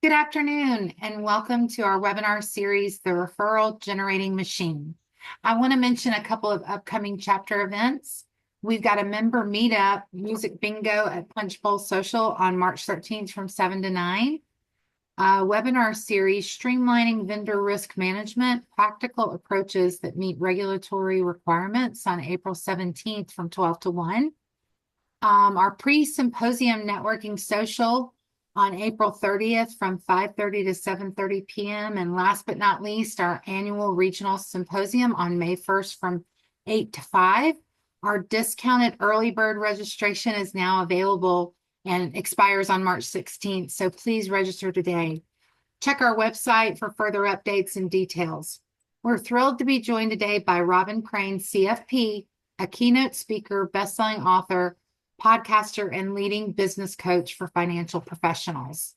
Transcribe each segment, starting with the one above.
Good afternoon, and welcome to our webinar series, The Referral Generating Machine. I want to mention a couple of upcoming chapter events. We've got a member meetup, music bingo at Punch Bowl Social on March 13th from 7 to 9. A webinar series, Streamlining Vendor Risk Management, Practical Approaches that Meet Regulatory Requirements on April 17th from 12 to 1. Our pre-symposium networking social on April 30th from 5:30 to 7:30 p.m. And last but not least, our annual regional symposium on May 1st from 8 to 5. Our discounted early bird registration is now available and expires on March 16th. So please register today. Check our website for further updates and details. We're thrilled to be joined today by Robin Crane, CFP, a keynote speaker, best-selling author, podcaster, and leading business coach for financial professionals.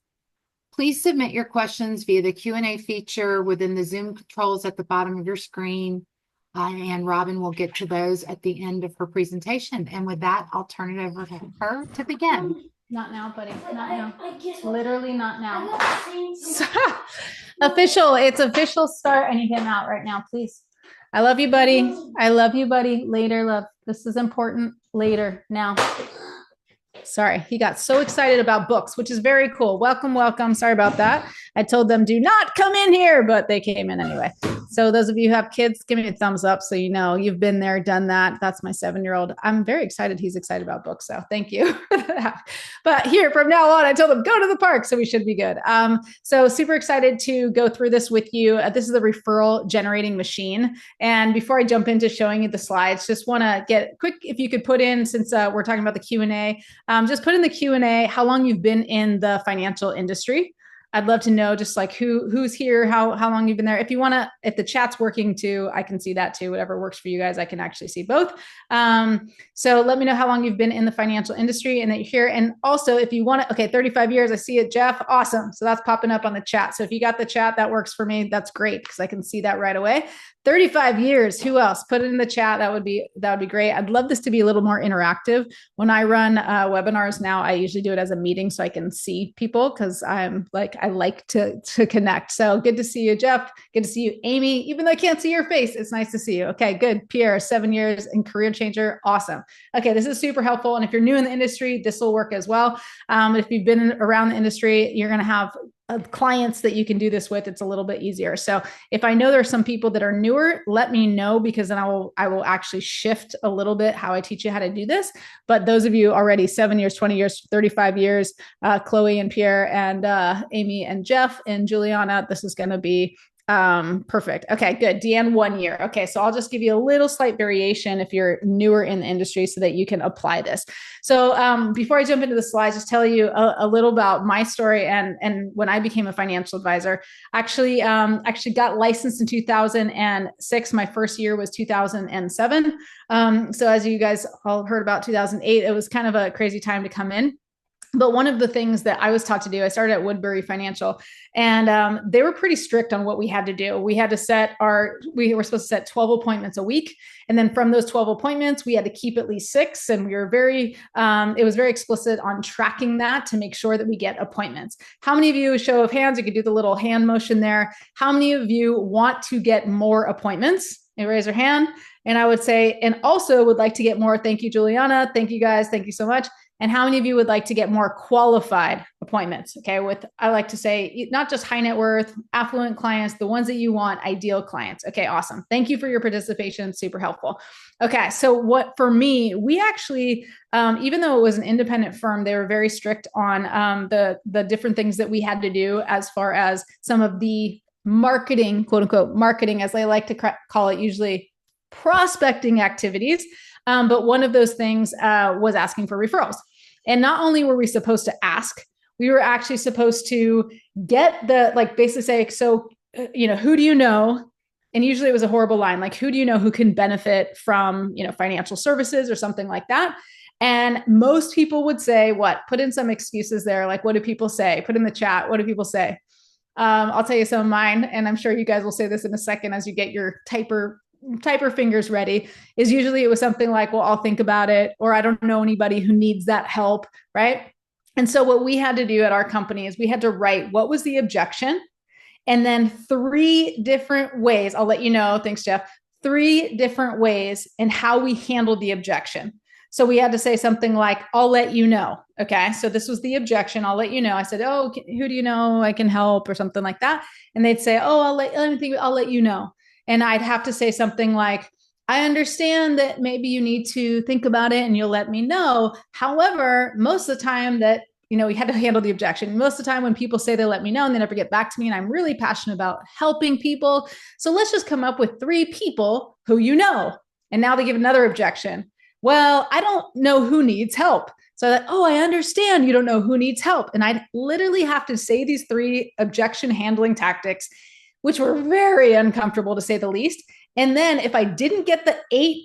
Please submit your questions via the Q&A feature within the Zoom controls at the bottom of your screen, and Robin will get to those at the end of her presentation. And with that, I'll turn it over to her to begin. Not now, buddy. Not now. Literally not now. It's official start. I need him out right now, please. I love you, buddy. I love you, buddy. Later, love. This is important. Later, now. Sorry, he got so excited about books, which is very cool. Welcome, welcome. Sorry about that. I told them do not come in here, but they came in anyway. So those of you who have kids, give me a thumbs up so you know you've been there, done that. That's my 7-year-old. I'm very excited. He's excited about books, so thank you for that. But here, from now on, I told him go to the park, so we should be good. So super excited to go through this with you. This is the referral generating machine. And before I jump into showing you the slides, just want to get quick, if you could put in, since we're talking about the Q&A, just put in the Q&A how long you've been in the financial industry. I'd love to know just like who's here, how long you've been there. If you want to, if the chat's working too, I can see that too. Whatever works for you guys, I can actually see both. So let me know how long you've been in the financial industry and that you're here. And also if you want to, okay, 35 years, I see it, Jeff. Awesome. So that's popping up on the chat. So if you got the chat, that works for me. That's great because I can see that right away. 35 years. Who else? Put it in the chat. That would be great. I'd love this to be a little more interactive. When I run webinars now, I usually do it as a meeting so I can see people because I like to connect. So good to see you, Jeff. Good to see you, Amy. Even though I can't see your face, it's nice to see you. Okay, good. Pierre, 7 years and career changer. Awesome. Okay, this is super helpful. And if you're new in the industry, this will work as well. If you've been around the industry, you're going to have clients that you can do this with. It's a little bit easier. So if I know there are some people that are newer, let me know because then I will actually shift a little bit how I teach you how to do this. But those of you already 7 years, 20 years, 35 years, Chloe and Pierre and Amy and Jeff and Juliana, this is going to be perfect. Okay, good. Deanne, 1 year. Okay, so I'll just give you a little slight variation if you're newer in the industry so that you can apply this. So before I jump into the slides, just tell you a little about my story and when I became a financial advisor. Actually got licensed in 2006. My first year was 2007. So as you guys all heard about 2008, it was kind of a crazy time to come in. But one of the things that I was taught to do, I started at Woodbury Financial, and they were pretty strict on what we had to do. We were supposed to set 12 appointments a week. And then from those 12 appointments, we had to keep at least 6. And we were it was very explicit on tracking that to make sure that we get appointments. How many of you, show of hands, you could do the little hand motion there. How many of you want to get more appointments? You raise your hand. And I would say, and also would like to get more. Thank you, Juliana. Thank you guys. Thank you so much. And how many of you would like to get more qualified appointments? Okay, I like to say, not just high net worth, affluent clients, the ones that you want, ideal clients. Okay, awesome. Thank you for your participation. Super helpful. Okay, so what for me, we actually, even though it was an independent firm, they were very strict on the different things that we had to do as far as some of the marketing, quote unquote, marketing, as they like to call it, usually prospecting activities. But one of those things was asking for referrals. And not only were we supposed to ask, we were actually supposed to get basically say, so, who do you know? And usually it was a horrible line, like, who do you know who can benefit from, financial services or something like that? And most people would say, what? Put in some excuses there. Like, what do people say? Put in the chat. What do people say? I'll tell you some of mine, and I'm sure you guys will say this in a second as you get your typer fingers ready, is usually it was something like, well, I'll think about it, or I don't know anybody who needs that help, right? And so what we had to do at our company is we had to write what was the objection, and then three different ways. I'll let you know. Thanks, Jeff. Three different ways in how we handled the objection. So we had to say something like, I'll let you know. Okay. So this was the objection. I'll let you know. I said, oh, who do you know I can help, or something like that. And they'd say, oh, I'll let you know. And I'd have to say something like, I understand that maybe you need to think about it and you'll let me know. However, most of the time that we had to handle the objection. Most of the time when people say they let me know and they never get back to me, and I'm really passionate about helping people. So let's just come up with three people who you know. And now they give another objection. Well, I don't know who needs help. So that, oh, I understand you don't know who needs help. And I'd literally have to say these three objection handling tactics, which were very uncomfortable to say the least. And then if I didn't get the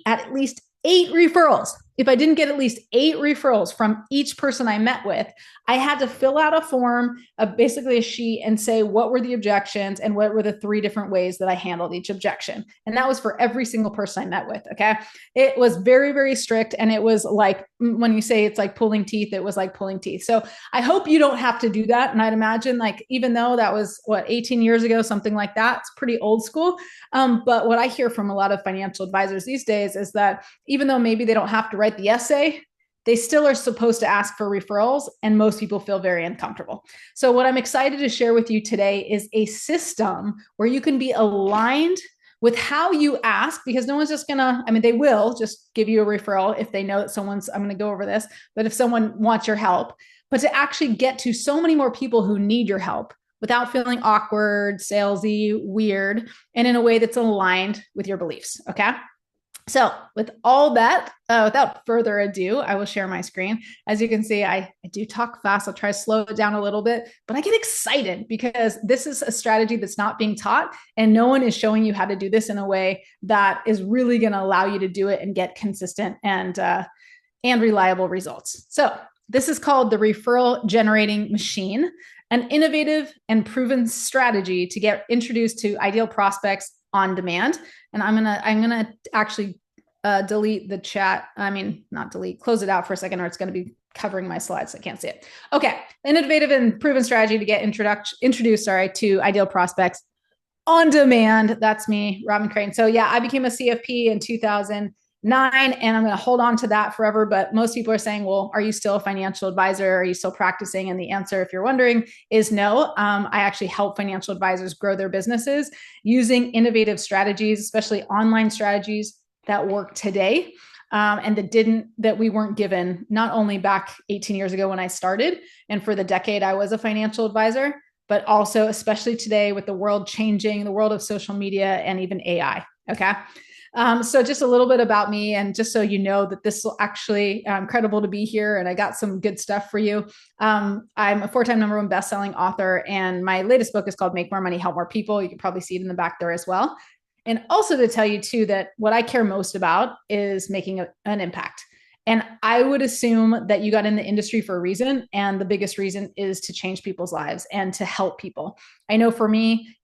at least eight referrals, if I didn't get at least 8 referrals from each person I met with, I had to fill out a form, basically a sheet, and say what were the objections and what were the 3 different ways that I handled each objection. And that was for every single person I met with. Okay. It was very, very strict. And it was like, when you say it's like pulling teeth, it was like pulling teeth. So I hope you don't have to do that. And I'd imagine, like, even though that was 18 years ago, something like that, it's pretty old school. But what I hear from a lot of financial advisors these days is that even though maybe they don't have to write the essay, they still are supposed to ask for referrals, and most people feel very uncomfortable. So what I'm excited to share with you today is a system where you can be aligned with how you ask, because no one's just gonna, they will just give you a referral if they know that I'm gonna go over this, but if someone wants your help, but to actually get to so many more people who need your help without feeling awkward, salesy, weird, and in a way that's aligned with your beliefs. Okay. So with all that, without further ado, I will share my screen. As you can see, I do talk fast. I'll try to slow it down a little bit, but I get excited because this is a strategy that's not being taught, and no one is showing you how to do this in a way that is really going to allow you to do it and get consistent and reliable results. So this is called the referral generating machine, an innovative and proven strategy to get introduced to ideal prospects on demand. And I'm gonna actually delete the chat. Not delete, close it out for a second, or it's going to be covering my slides. So I can't see it. Okay, innovative and proven strategy to get introduced to ideal prospects on demand. That's me, Robin Crane. So yeah, I became a CFP in 2009, and I'm going to hold on to that forever. But most people are saying, well, are you still a financial advisor? Are you still practicing? And the answer, if you're wondering, is no. I actually help financial advisors grow their businesses using innovative strategies, especially online strategies that work today. And that we weren't given, not only back 18 years ago when I started, and for the decade I was a financial advisor, but also especially today with the world changing, the world of social media and even AI. Okay. So just a little bit about me, and just so you know that this will actually incredible to be here, and I got some good stuff for you. I'm a 4-time #1 best-selling author, and my latest book is called Make More Money, Help More People. You can probably see it in the back there as well. And also to tell you too that what I care most about is making an impact. And I would assume that you got in the industry for a reason. And the biggest reason is to change people's lives and to help people. I know for me,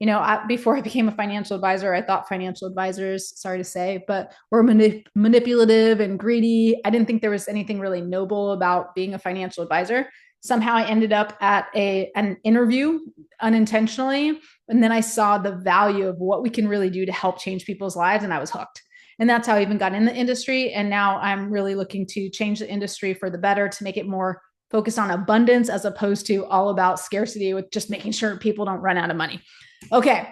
before I became a financial advisor, I thought financial advisors, sorry to say, but were manipulative and greedy. I didn't think there was anything really noble about being a financial advisor. Somehow I ended up at an interview unintentionally. And then I saw the value of what we can really do to help change people's lives. And I was hooked. And that's how I even got in the industry. And now I'm really looking to change the industry for the better, to make it more focused on abundance as opposed to all about scarcity, with just making sure people don't run out of money. Okay.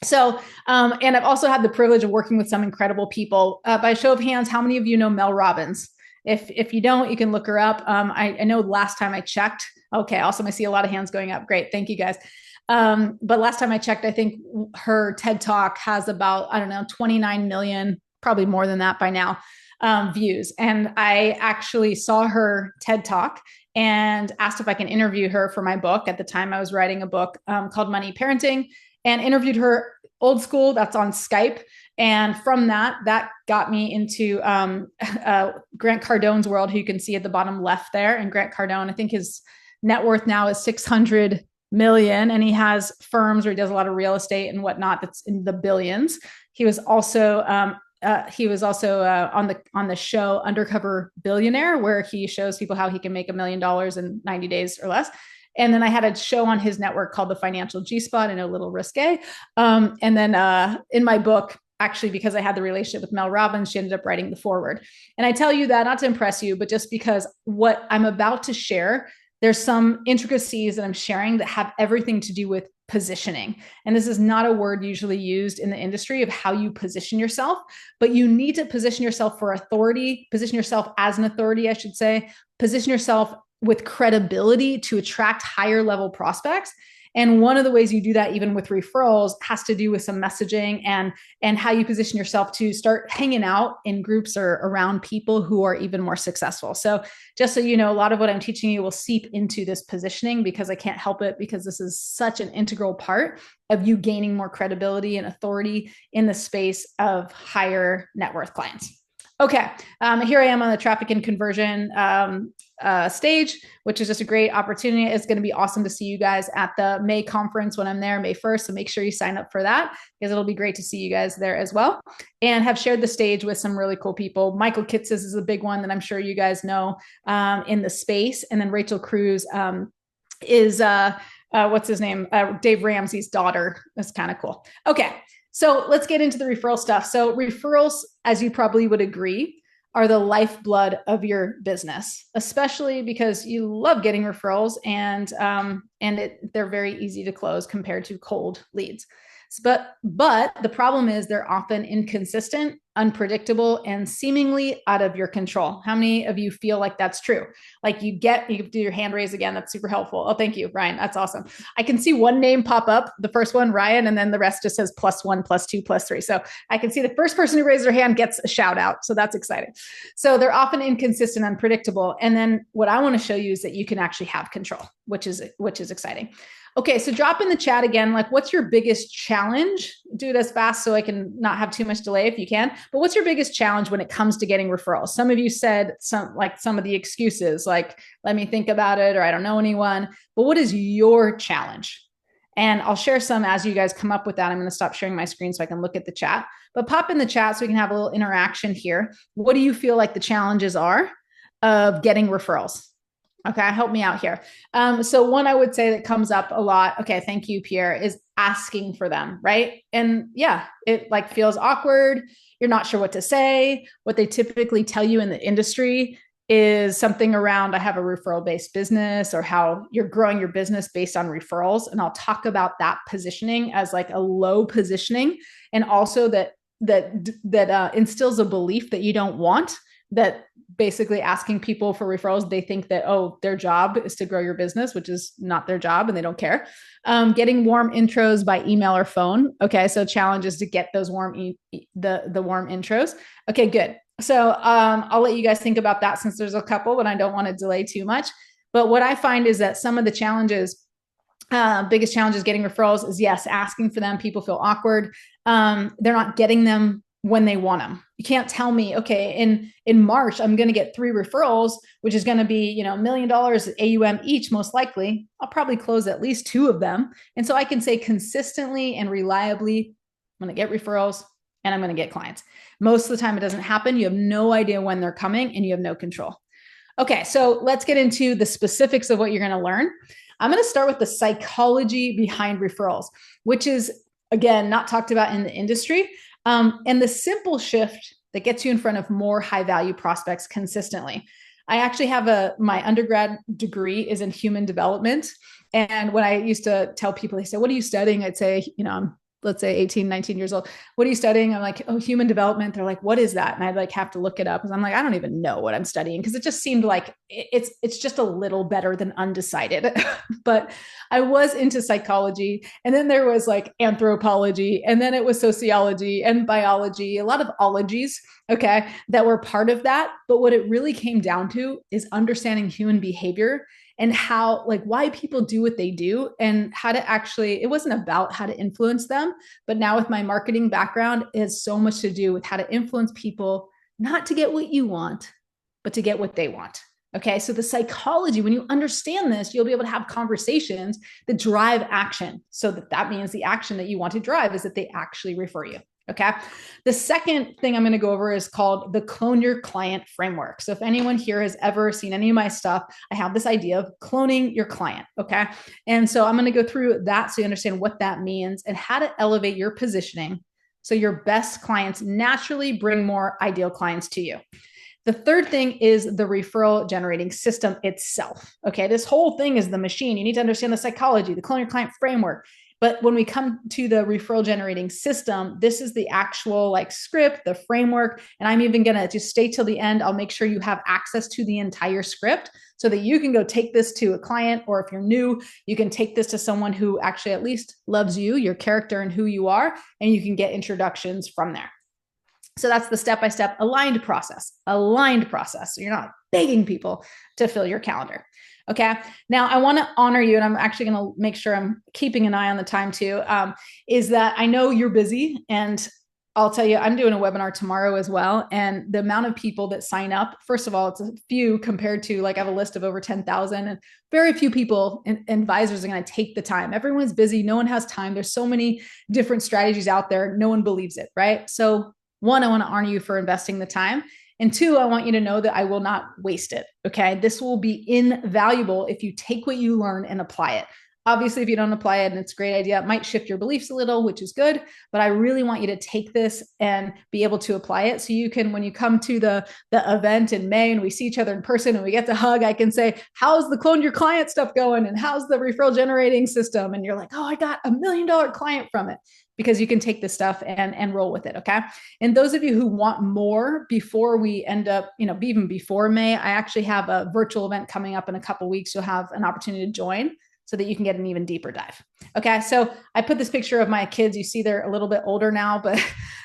So, and I've also had the privilege of working with some incredible people. By show of hands, how many of you know Mel Robbins? If you don't, you can look her up. I know last time I checked. Okay. Awesome. I see a lot of hands going up. Great. Thank you guys. But last time I checked, I think her TED Talk has about, 29 million, probably more than that by now, views. And I actually saw her TED Talk and asked if I can interview her for my book. At the time I was writing a book called Money Parenting, and interviewed her old school. That's on Skype. And from that got me into Grant Cardone's world, who you can see at the bottom left there. And Grant Cardone, I think his net worth now is 600 million, and he has firms where he does a lot of real estate and whatnot that's in the billions. He was also he was also on the show Undercover Billionaire, where he shows people how he can make $1 million in 90 days or less. And then I had a show on his network called The Financial G Spot. I know, a little risque. And then in my book, actually, because I had the relationship with Mel Robbins, she ended up writing the foreword. And I tell you that not to impress you, but just because what I'm about to share, there's some intricacies that I'm sharing that have everything to do with positioning. And this is not a word usually used in the industry of how you position yourself, but you need to position yourself for authority, position yourself as an authority, I should say, position yourself with credibility to attract higher level prospects. And one of the ways you do that, even with referrals, has to do with some messaging and how you position yourself to start hanging out in groups or around people who are even more successful. So just so you know, a lot of what I'm teaching you will seep into this positioning, because I can't help it, because this is such an integral part of you gaining more credibility and authority in the space of higher net worth clients. Okay, here I am on the traffic and conversion stage, which is just a great opportunity. It's going to be awesome to see you guys at the May conference when I'm there, May 1st. So make sure you sign up for that, because it'll be great to see you guys there as well. And have shared the stage with some really cool people. Michael Kitces is a big one that I'm sure you guys know in the space. And then Rachel Cruz is, what's his name? Dave Ramsey's daughter. That's kind of cool. Okay. So let's get into the referral stuff. So referrals, as you probably would agree, are the lifeblood of your business, especially because you love getting referrals, and they're very easy to close compared to cold leads. But the problem is they're often inconsistent, unpredictable, and seemingly out of your control. How many of you feel like that's true? Like you do your hand raise again. That's super helpful. Oh, thank you, Ryan. That's awesome. I can see one name pop up, the first one, Ryan, and then the rest just says +1, +2, +3. So I can see the first person who raises their hand gets a shout out. So that's exciting. So they're often inconsistent, unpredictable. And then what I want to show you is that you can actually have control, which is exciting. Okay, so drop in the chat again, like, what's your biggest challenge? Do it as fast so I can not have too much delay if you can. But what's your biggest challenge when it comes to getting referrals? Some of you said some of the excuses, like, let me think about it, or I don't know anyone. But what is your challenge? And I'll share some as you guys come up with that. I'm going to stop sharing my screen so I can look at the chat. But pop in the chat so we can have a little interaction here. What do you feel like the challenges are of getting referrals? Okay, help me out here. So one I would say that comes up a lot, okay, thank you, Pierre, is asking for them, right? And yeah, it like feels awkward. You're not sure what to say. What they typically tell you in the industry is something around, I have a referral-based business, or how you're growing your business based on referrals. And I'll talk about that positioning as like a low positioning, and also that instills a belief that you don't want, that basically asking people for referrals, they think that, oh, their job is to grow your business, which is not their job, and they don't care. Getting warm intros by email or phone. Okay, so challenge is to get those warm intros. Okay, good. So I'll let you guys think about that, since there's a couple, but I don't want to delay too much. But what I find is that some of the challenges, biggest challenges getting referrals is, yes, asking for them. People feel awkward. They're not getting them when they want them. You can't tell me, okay, in March, I'm going to get 3 referrals, which is going to be, $1 million AUM each, most likely. I'll probably close at least 2 of them. And so I can say consistently and reliably, I'm going to get referrals and I'm going to get clients. Most of the time it doesn't happen. You have no idea when they're coming, and you have no control. Okay, so let's get into the specifics of what you're going to learn. I'm going to start with the psychology behind referrals, which is, again, not talked about in the industry. And the simple shift that gets you in front of more high value prospects consistently. I actually have my undergrad degree is in human development. And when I used to tell people, they say, what are you studying? I'd say, I'm, let's say 18, 19 years old. What are you studying? I'm like, oh, human development. They're like, what is that? And I'd like have to look it up, because I'm like, I don't even know what I'm studying, because it just seemed like it's just a little better than undecided. But I was into psychology, and then there was like anthropology, and then it was sociology and biology, a lot of ologies, okay, that were part of that. But what it really came down to is understanding human behavior, and how, like, why people do what they do, and how to actually, it wasn't about how to influence them, but now with my marketing background, it has so much to do with how to influence people, not to get what you want, but to get what they want. Okay, so the psychology, when you understand this, you'll be able to have conversations that drive action. So that means the action that you want to drive is that they actually refer you. Okay. The second thing I'm going to go over is called the clone your client framework. So if anyone here has ever seen any of my stuff, I have this idea of cloning your client. Okay. And so I'm going to go through that so you understand what that means and how to elevate your positioning so your best clients naturally bring more ideal clients to you. The third thing is the referral generating system itself. Okay, this whole thing is the machine. You need to understand the psychology, the clone your client framework. But when we come to the referral generating system, this is the actual like script, the framework. And I'm even going to just stay till the end. I'll make sure you have access to the entire script so that you can go take this to a client, or if you're new, you can take this to someone who actually at least loves you, your character, and who you are, and you can get introductions from there. So that's the step-by-step aligned process. So you're not begging people to fill your calendar. Okay. Now I want to honor you, and I'm actually going to make sure I'm keeping an eye on the time too. Is that I know you're busy, and I'll tell you, I'm doing a webinar tomorrow as well. And the amount of people that sign up, first of all, it's a few compared to like I have a list of over 10,000, and very few people and advisors are going to take the time. Everyone's busy. No one has time. There's so many different strategies out there. No one believes it. Right. So one, I want to honor you for investing the time. And two, I want you to know that I will not waste it. Okay. This will be invaluable if you take what you learn and apply it. Obviously, if you don't apply it and it's a great idea, it might shift your beliefs a little, which is good. But I really want you to take this and be able to apply it. So you can, when you come to the event in May and we see each other in person and we get to hug, I can say, how's the clone your client stuff going? And how's the referral generating system? And you're like, oh, I got $1 million client from it, because you can take this stuff and roll with it. Okay. And those of you who want more before we end up, even before May, I actually have a virtual event coming up in a couple of weeks. You'll have an opportunity to join so that you can get an even deeper dive. Okay. So I put this picture of my kids. You see, they're a little bit older now, but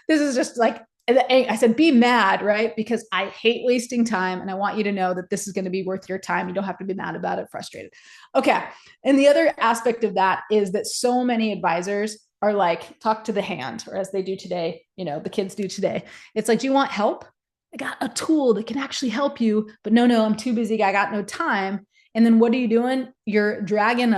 this is just like, I said, be mad, right? Because I hate wasting time. And I want you to know that this is going to be worth your time. You don't have to be mad about it, frustrated. Okay. And the other aspect of that is that so many advisors are like, talk to the hand, or as they do today, the kids do today. It's like, do you want help? I got a tool that can actually help you, but no, I'm too busy. I got no time. And then what are you doing? You're dragging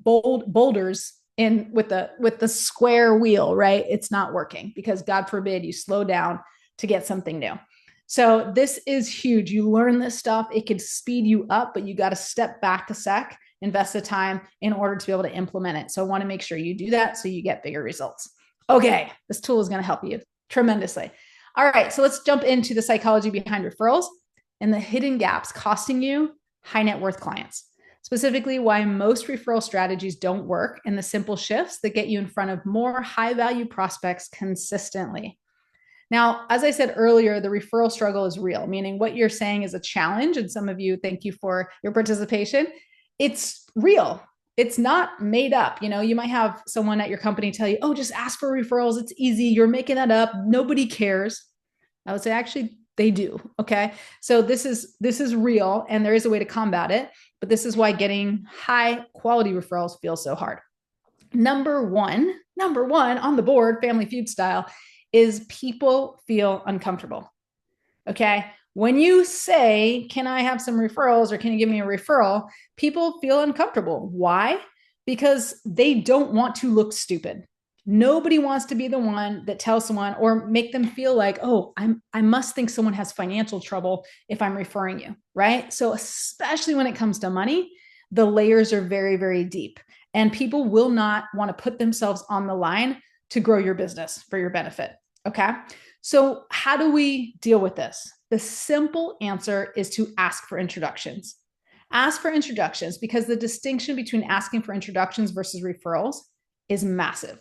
boulders in with the square wheel, right? It's not working because God forbid you slow down to get something new. So this is huge. You learn this stuff. It could speed you up, but you got to step back a sec, invest the time in order to be able to implement it. So I want to make sure you do that so you get bigger results. Okay, this tool is going to help you tremendously. All right, so let's jump into the psychology behind referrals and the hidden gaps costing you high net worth clients. Specifically, why most referral strategies don't work, and the simple shifts that get you in front of more high value prospects consistently. Now, as I said earlier, the referral struggle is real, meaning what you're saying is a challenge. And some of you, thank you for your participation. It's real. It's not made up. You might have someone at your company tell you, oh, just ask for referrals. It's easy. You're making that up. Nobody cares. I would say, actually, they do. Okay. So this is real, and there is a way to combat it, but this is why getting high quality referrals feels so hard. Number one on the board, Family Feud style, is people feel uncomfortable. Okay. When you say, can I have some referrals, or can you give me a referral? People feel uncomfortable. Why? Because they don't want to look stupid. Nobody wants to be the one that tells someone or make them feel like, oh, I must think someone has financial trouble if I'm referring you, right? So especially when it comes to money, the layers are very, very deep, and people will not want to put themselves on the line to grow your business for your benefit. Okay. So how do we deal with this? The simple answer is to ask for introductions. Ask for introductions, because the distinction between asking for introductions versus referrals is massive.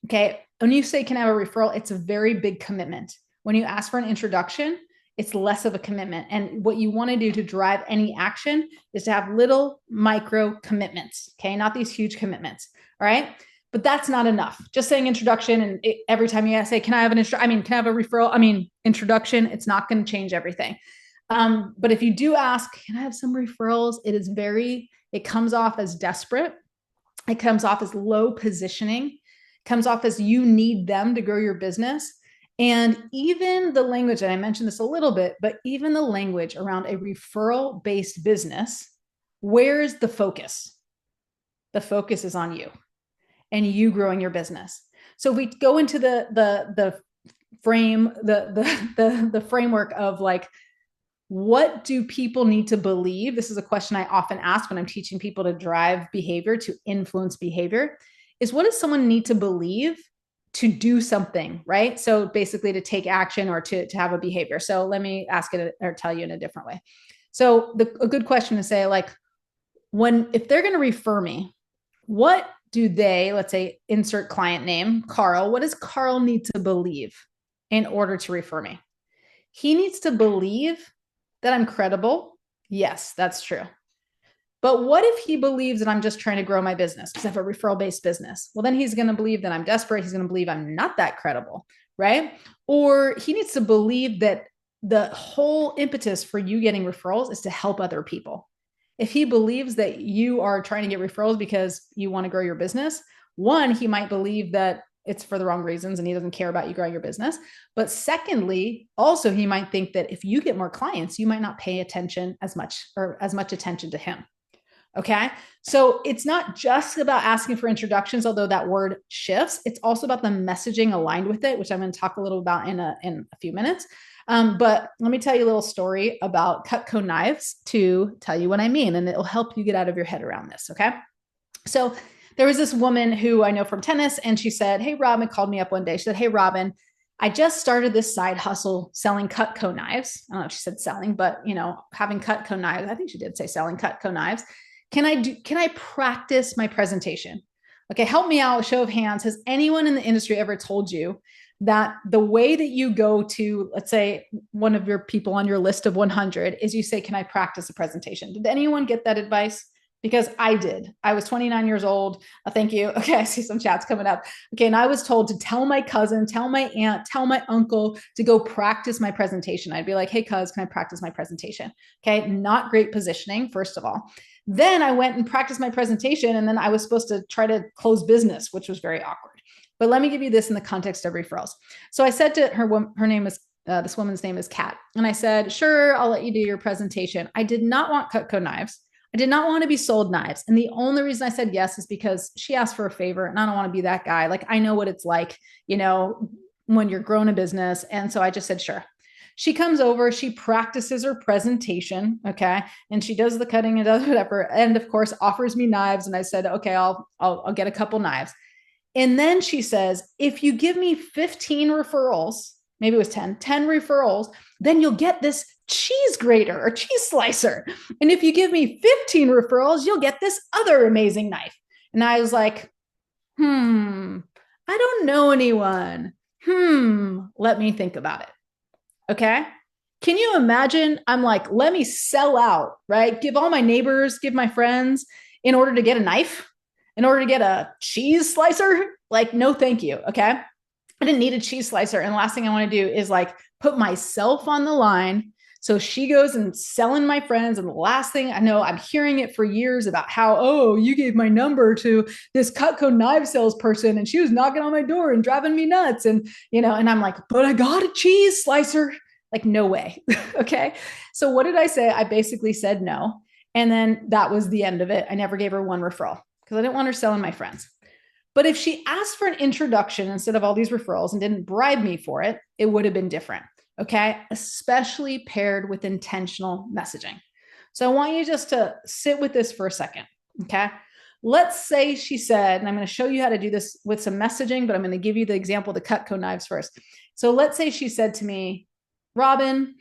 Okay. When you say, can I have a referral? It's a very big commitment. When you ask for an introduction, it's less of a commitment. And what you want to do to drive any action is to have little micro commitments. Okay. Not these huge commitments. All right. But that's not enough. Just saying introduction, and every time you say, can I have can I have a referral? Introduction, it's not going to change everything. But if you do ask, can I have some referrals? It comes off as desperate. It comes off as low positioning, comes off as you need them to grow your business. And even the language, and I mentioned this a little bit, but even the language around a referral-based business, where's the focus? The focus is on you and you growing your business. So if we go into the frame the framework of like, what do people need to believe? This is a question I often ask when I'm teaching people to drive behavior, to influence behavior, is what does someone need to believe to do something, right? So basically to take action or to have a behavior. So let me ask it or tell you in a different way. So a good question to say, like, if they're going to refer me, what do they, let's say, insert client name, Carl, what does Carl need to believe in order to refer me? He needs to believe that I'm credible. Yes, that's true. But what if he believes that I'm just trying to grow my business because I have a referral based business? Well, then he's going to believe that I'm desperate. He's going to believe I'm not that credible, right? Or he needs to believe that the whole impetus for you getting referrals is to help other people. If he believes that you are trying to get referrals because you want to grow your business, one, he might believe that it's for the wrong reasons and he doesn't care about you growing your business. But secondly, also he might think that if you get more clients, you might not pay attention as much attention to him. Okay. So it's not just about asking for introductions, although that word shifts. It's also about the messaging aligned with it, which I'm going to talk a little about in a few minutes. But let me tell you a little story about Cutco knives to tell you what I mean, and it'll help you get out of your head around this. Okay. So there was this woman who I know from tennis, and she said, "Hey, Robin," called me up one day. She said, "Hey, Robin, I just started this side hustle selling Cutco knives." I don't know if she said selling, but having Cutco knives. I think she did say selling Cutco knives. Can I practice my presentation? Okay, help me out, show of hands. Has anyone in the industry ever told you that the way that you go to, let's say, one of your people on your list of 100 is you say, "Can I practice a presentation?" Did anyone get that advice? Because I did. I was 29 years old. Thank you. Okay, I see some chats coming up. Okay, and I was told to tell my cousin, tell my aunt, tell my uncle to go practice my presentation. I'd be like, "Hey, cuz, can I practice my presentation?" Okay, not great positioning, first of all. Then I went and practiced my presentation, and then I was supposed to try to close business, which was very awkward. But let me give you this in the context of referrals. So I said to her name is, this woman's name is Kat. And I said, "Sure, I'll let you do your presentation." I did not want Cutco knives. I did not want to be sold knives. And the only reason I said yes is because she asked for a favor and I don't want to be that guy. Like, I know what it's like, when you're growing a business. And so I just said, sure. She comes over, she practices her presentation, okay, and she does the cutting and does whatever, and of course offers me knives. And I said, "Okay, I'll get a couple knives." And then she says, "If you give me 15 referrals, maybe it was 10 referrals, then you'll get this cheese grater or cheese slicer. And if you give me 15 referrals, you'll get this other amazing knife." And I was like, I don't know anyone. Let me think about it. Okay. Can you imagine? I'm like, let me sell out, right? Give all my neighbors, give my friends in order to get a knife, in order to get a cheese slicer. Like, no, thank you. Okay. I didn't need a cheese slicer. And the last thing I want to do is like put myself on the line. So she goes and selling my friends. And the last thing I know, I'm hearing it for years about how, "Oh, you gave my number to this Cutco knife salesperson and she was knocking on my door and driving me nuts." And, and I'm like, "But I got a cheese slicer." Like, no way. Okay. So what did I say? I basically said no. And then that was the end of it. I never gave her one referral because I didn't want her selling my friends. But if she asked for an introduction instead of all these referrals and didn't bribe me for it, it would have been different. Okay. Especially paired with intentional messaging. So I want you just to sit with this for a second. Okay. Let's say she said, and I'm going to show you how to do this with some messaging, but I'm going to give you the example of the Cutco knives first. So let's say she said to me, "Robin,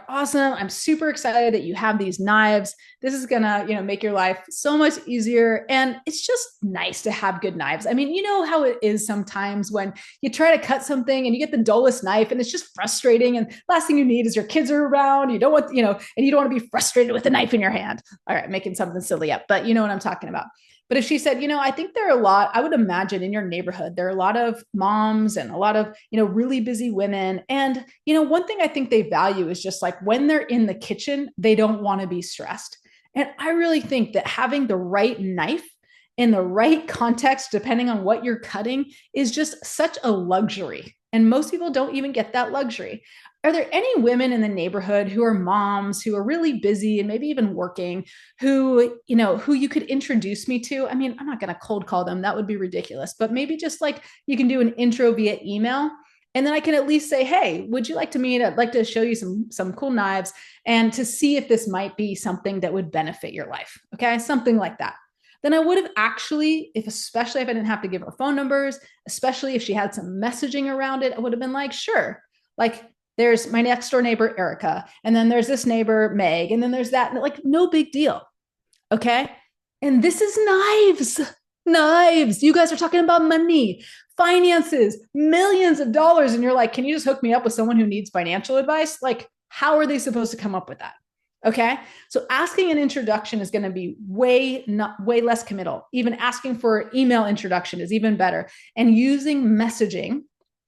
awesome. I'm super excited that you have these knives. This is going to, make your life so much easier. And it's just nice to have good knives. I mean, you know how it is sometimes when you try to cut something and you get the dullest knife and it's just frustrating. And last thing you need is your kids are around. You don't want, and you don't want to be frustrated with a knife in your hand." All right, making something silly up, but you know what I'm talking about. But if she said, "I think there are a lot, I would imagine in your neighborhood, there are a lot of moms and a lot of, really busy women. And, one thing I think they value is just like when they're in the kitchen, they don't want to be stressed. And I really think that having the right knife in the right context, depending on what you're cutting, is just such a luxury. And most people don't even get that luxury. Are there any women in the neighborhood who are moms, who are really busy and maybe even working, who you could introduce me to? I mean, I'm not going to cold call them. That would be ridiculous. But maybe just like you can do an intro via email. And then I can at least say, hey, would you like to meet? I'd like to show you some cool knives and to see if this might be something that would benefit your life. Okay, something like that. Then I would have actually, especially if I didn't have to give her phone numbers, especially if she had some messaging around it, I would have been like, sure, like there's my next door neighbor, Erica, and then there's this neighbor, Meg, and then there's that, like no big deal. Okay. And this is knives. Knives. You guys are talking about money, finances, millions of dollars. And you're like, can you just hook me up with someone who needs financial advice? Like, how are they supposed to come up with that? Okay. So asking an introduction is going to be way less committal. Even asking for email introduction is even better. And using messaging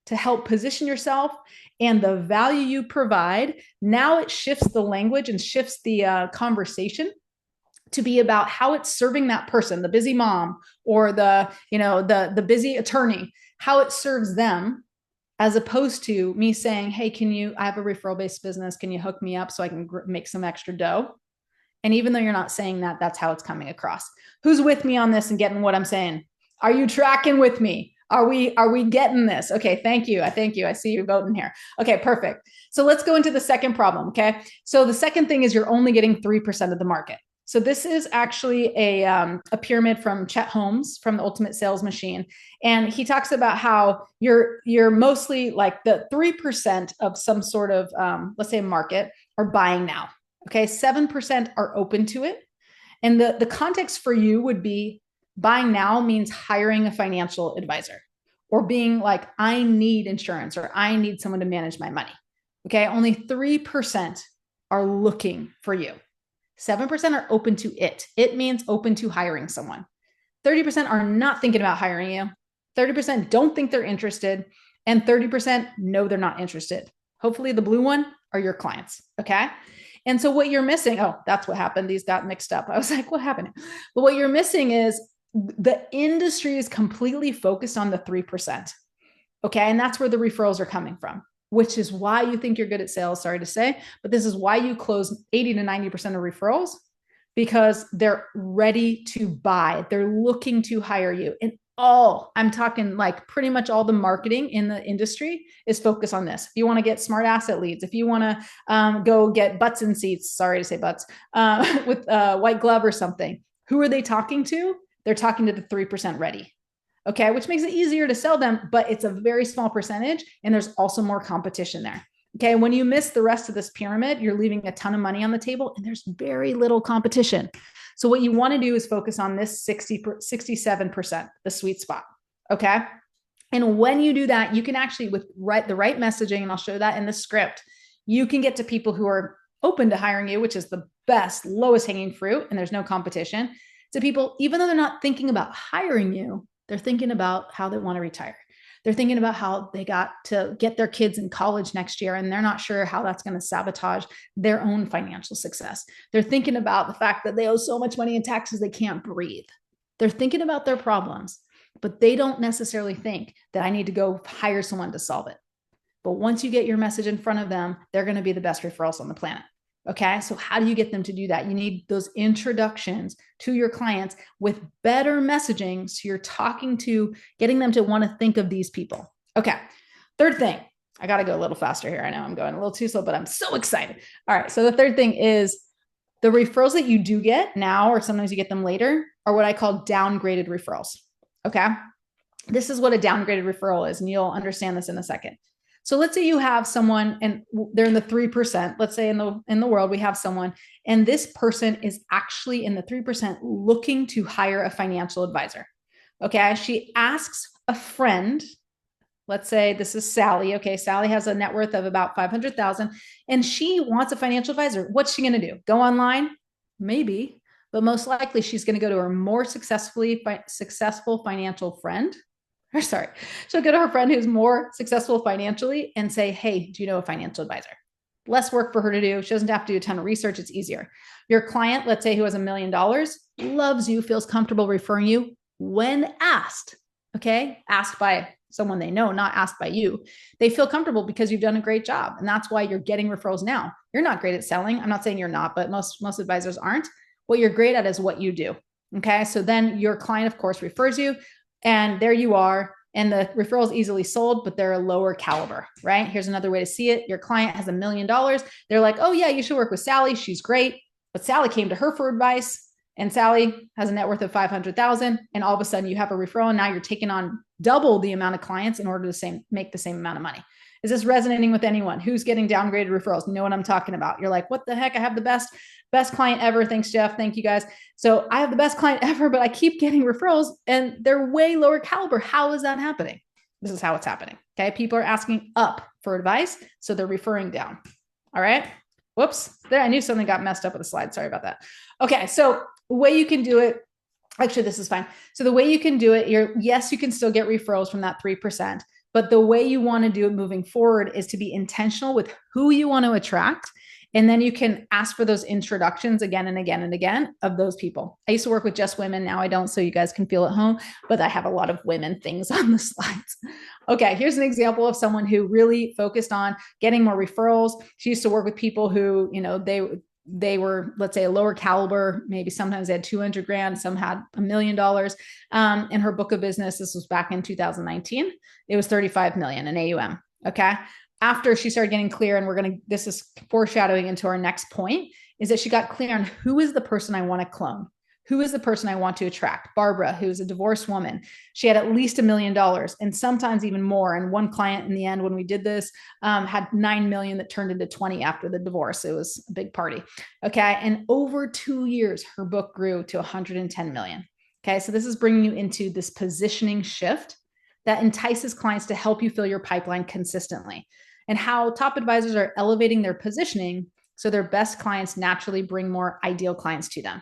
to help position yourself and the value you provide. Now it shifts the language and shifts the conversation to be about how it's serving that person, the busy mom or the busy attorney, how it serves them, as opposed to me saying, hey, I have a referral based business. Can you hook me up so I can make some extra dough? And even though you're not saying that, that's how it's coming across. Who's with me on this and getting what I'm saying? Are you tracking with me? Are we getting this? Okay, thank you. I see you voting here. Okay, perfect. So let's go into the second problem. Okay. So the second thing is you're only getting 3% of the market. So this is actually a pyramid from Chet Holmes from the Ultimate Sales Machine. And he talks about how you're mostly like the 3% of some sort of, let's say, market are buying now. Okay. 7% are open to it. And the context for you would be buying now means hiring a financial advisor or being like, I need insurance or I need someone to manage my money. Okay. Only 3% are looking for you. 7% are open to it. It means open to hiring someone. 30% are not thinking about hiring you. 30% don't think they're interested. And 30% know they're not interested. Hopefully the blue one are your clients. Okay. And so what you're missing, oh, that's what happened. These got mixed up. I was like, what happened? But what you're missing is the industry is completely focused on the 3%. Okay. And that's where the referrals are coming from, which is why you think you're good at sales. Sorry to say, but this is why you close 80 to 90% of referrals, because they're ready to buy. They're looking to hire you. And I'm talking like pretty much all the marketing in the industry is focused on this. If you want to get smart asset leads, if you want to go get butts in seats, sorry to say butts, with a white glove or something, who are they talking to? They're talking to the 3% ready. Okay, which makes it easier to sell them, but it's a very small percentage and there's also more competition there. Okay, when you miss the rest of this pyramid, you're leaving a ton of money on the table and there's very little competition. So what you want to do is focus on this 67%, the sweet spot. Okay. And when you do that, you can actually, with the right messaging, and I'll show that in the script, you can get to people who are open to hiring you, which is the best, lowest hanging fruit, and there's no competition, to people, even though they're not thinking about hiring you, they're thinking about how they want to retire. They're thinking about how they got to get their kids in college next year, and they're not sure how that's going to sabotage their own financial success. They're thinking about the fact that they owe so much money in taxes they can't breathe. They're thinking about their problems, but they don't necessarily think that I need to go hire someone to solve it. But once you get your message in front of them, they're going to be the best referrals on the planet. Okay. So how do you get them to do that? You need those introductions to your clients with better messaging. So you're getting them to want to think of these people. Okay. Third thing, I got to go a little faster here. I know I'm going a little too slow, but I'm so excited. All right. So the third thing is the referrals that you do get now, or sometimes you get them later, are what I call downgraded referrals. Okay. This is what a downgraded referral is. And you'll understand this in a second. So let's say you have someone and they're in the 3%. Let's say in the world, we have someone and this person is actually in the 3% looking to hire a financial advisor. Okay. She asks a friend, let's say this is Sally. Okay. Sally has a net worth of about 500,000 and she wants a financial advisor. What's she going to do? Go online? Maybe, but most likely she's going to go to her more successful financial friend. Or sorry, she'll go to her friend who's more successful financially and say, hey, do you know a financial advisor? Less work for her to do. She doesn't have to do a ton of research. It's easier. Your client, let's say who has $1 million, loves you, feels comfortable referring you when asked. Okay. Asked by someone they know, not asked by you. They feel comfortable because you've done a great job. And that's why you're getting referrals now. You're not great at selling. I'm not saying you're not, but most advisors aren't. What you're great at is what you do. Okay. So then your client, of course, refers you. And there you are. and the referral is easily sold, but they're a lower caliber, right? Here's another way to see it. Your client has $1 million. They're like, oh yeah, you should work with Sally. She's great. But Sally came to her for advice, and Sally has a net worth of 500,000. And all of a sudden you have a referral, and now you're taking on double the amount of clients in order to make the same amount of money. Is this resonating with anyone who's getting downgraded referrals? You know what I'm talking about. You're like, what the heck? I have the best client ever. Thanks, Jeff. Thank you guys. So I have the best client ever, but I keep getting referrals and they're way lower caliber. How is that happening? This is how it's happening. Okay. People are asking up for advice, so they're referring down. All right. Whoops. There, I knew something got messed up with the slide. Sorry about that. Okay. So the way you can do it, actually, this is fine. So the way you can do it, yes, you can still get referrals from that 3%. But the way you want to do it moving forward is to be intentional with who you want to attract. And then you can ask for those introductions again and again and again of those people. I used to work with just women. Now I don't, so you guys can feel at home, but I have a lot of women things on the slides. Okay, here's an example of someone who really focused on getting more referrals. She used to work with people who, they were, let's say, a lower caliber. Maybe sometimes they had 200 grand, some had $1 million. In her book of business, this was back in 2019, it was 35 million in AUM. Okay. After she started getting clear, and this is foreshadowing into our next point, is that she got clear on who is the person I want to clone. Who is the person I want to attract? Barbara, who's a divorced woman. She had at least $1 million and sometimes even more. And one client in the end, when we did this, had 9 million that turned into 20 after the divorce. It was a big party. Okay. And over 2 years, her book grew to 110 million. Okay. So this is bringing you into this positioning shift that entices clients to help you fill your pipeline consistently, and how top advisors are elevating their positioning so their best clients naturally bring more ideal clients to them.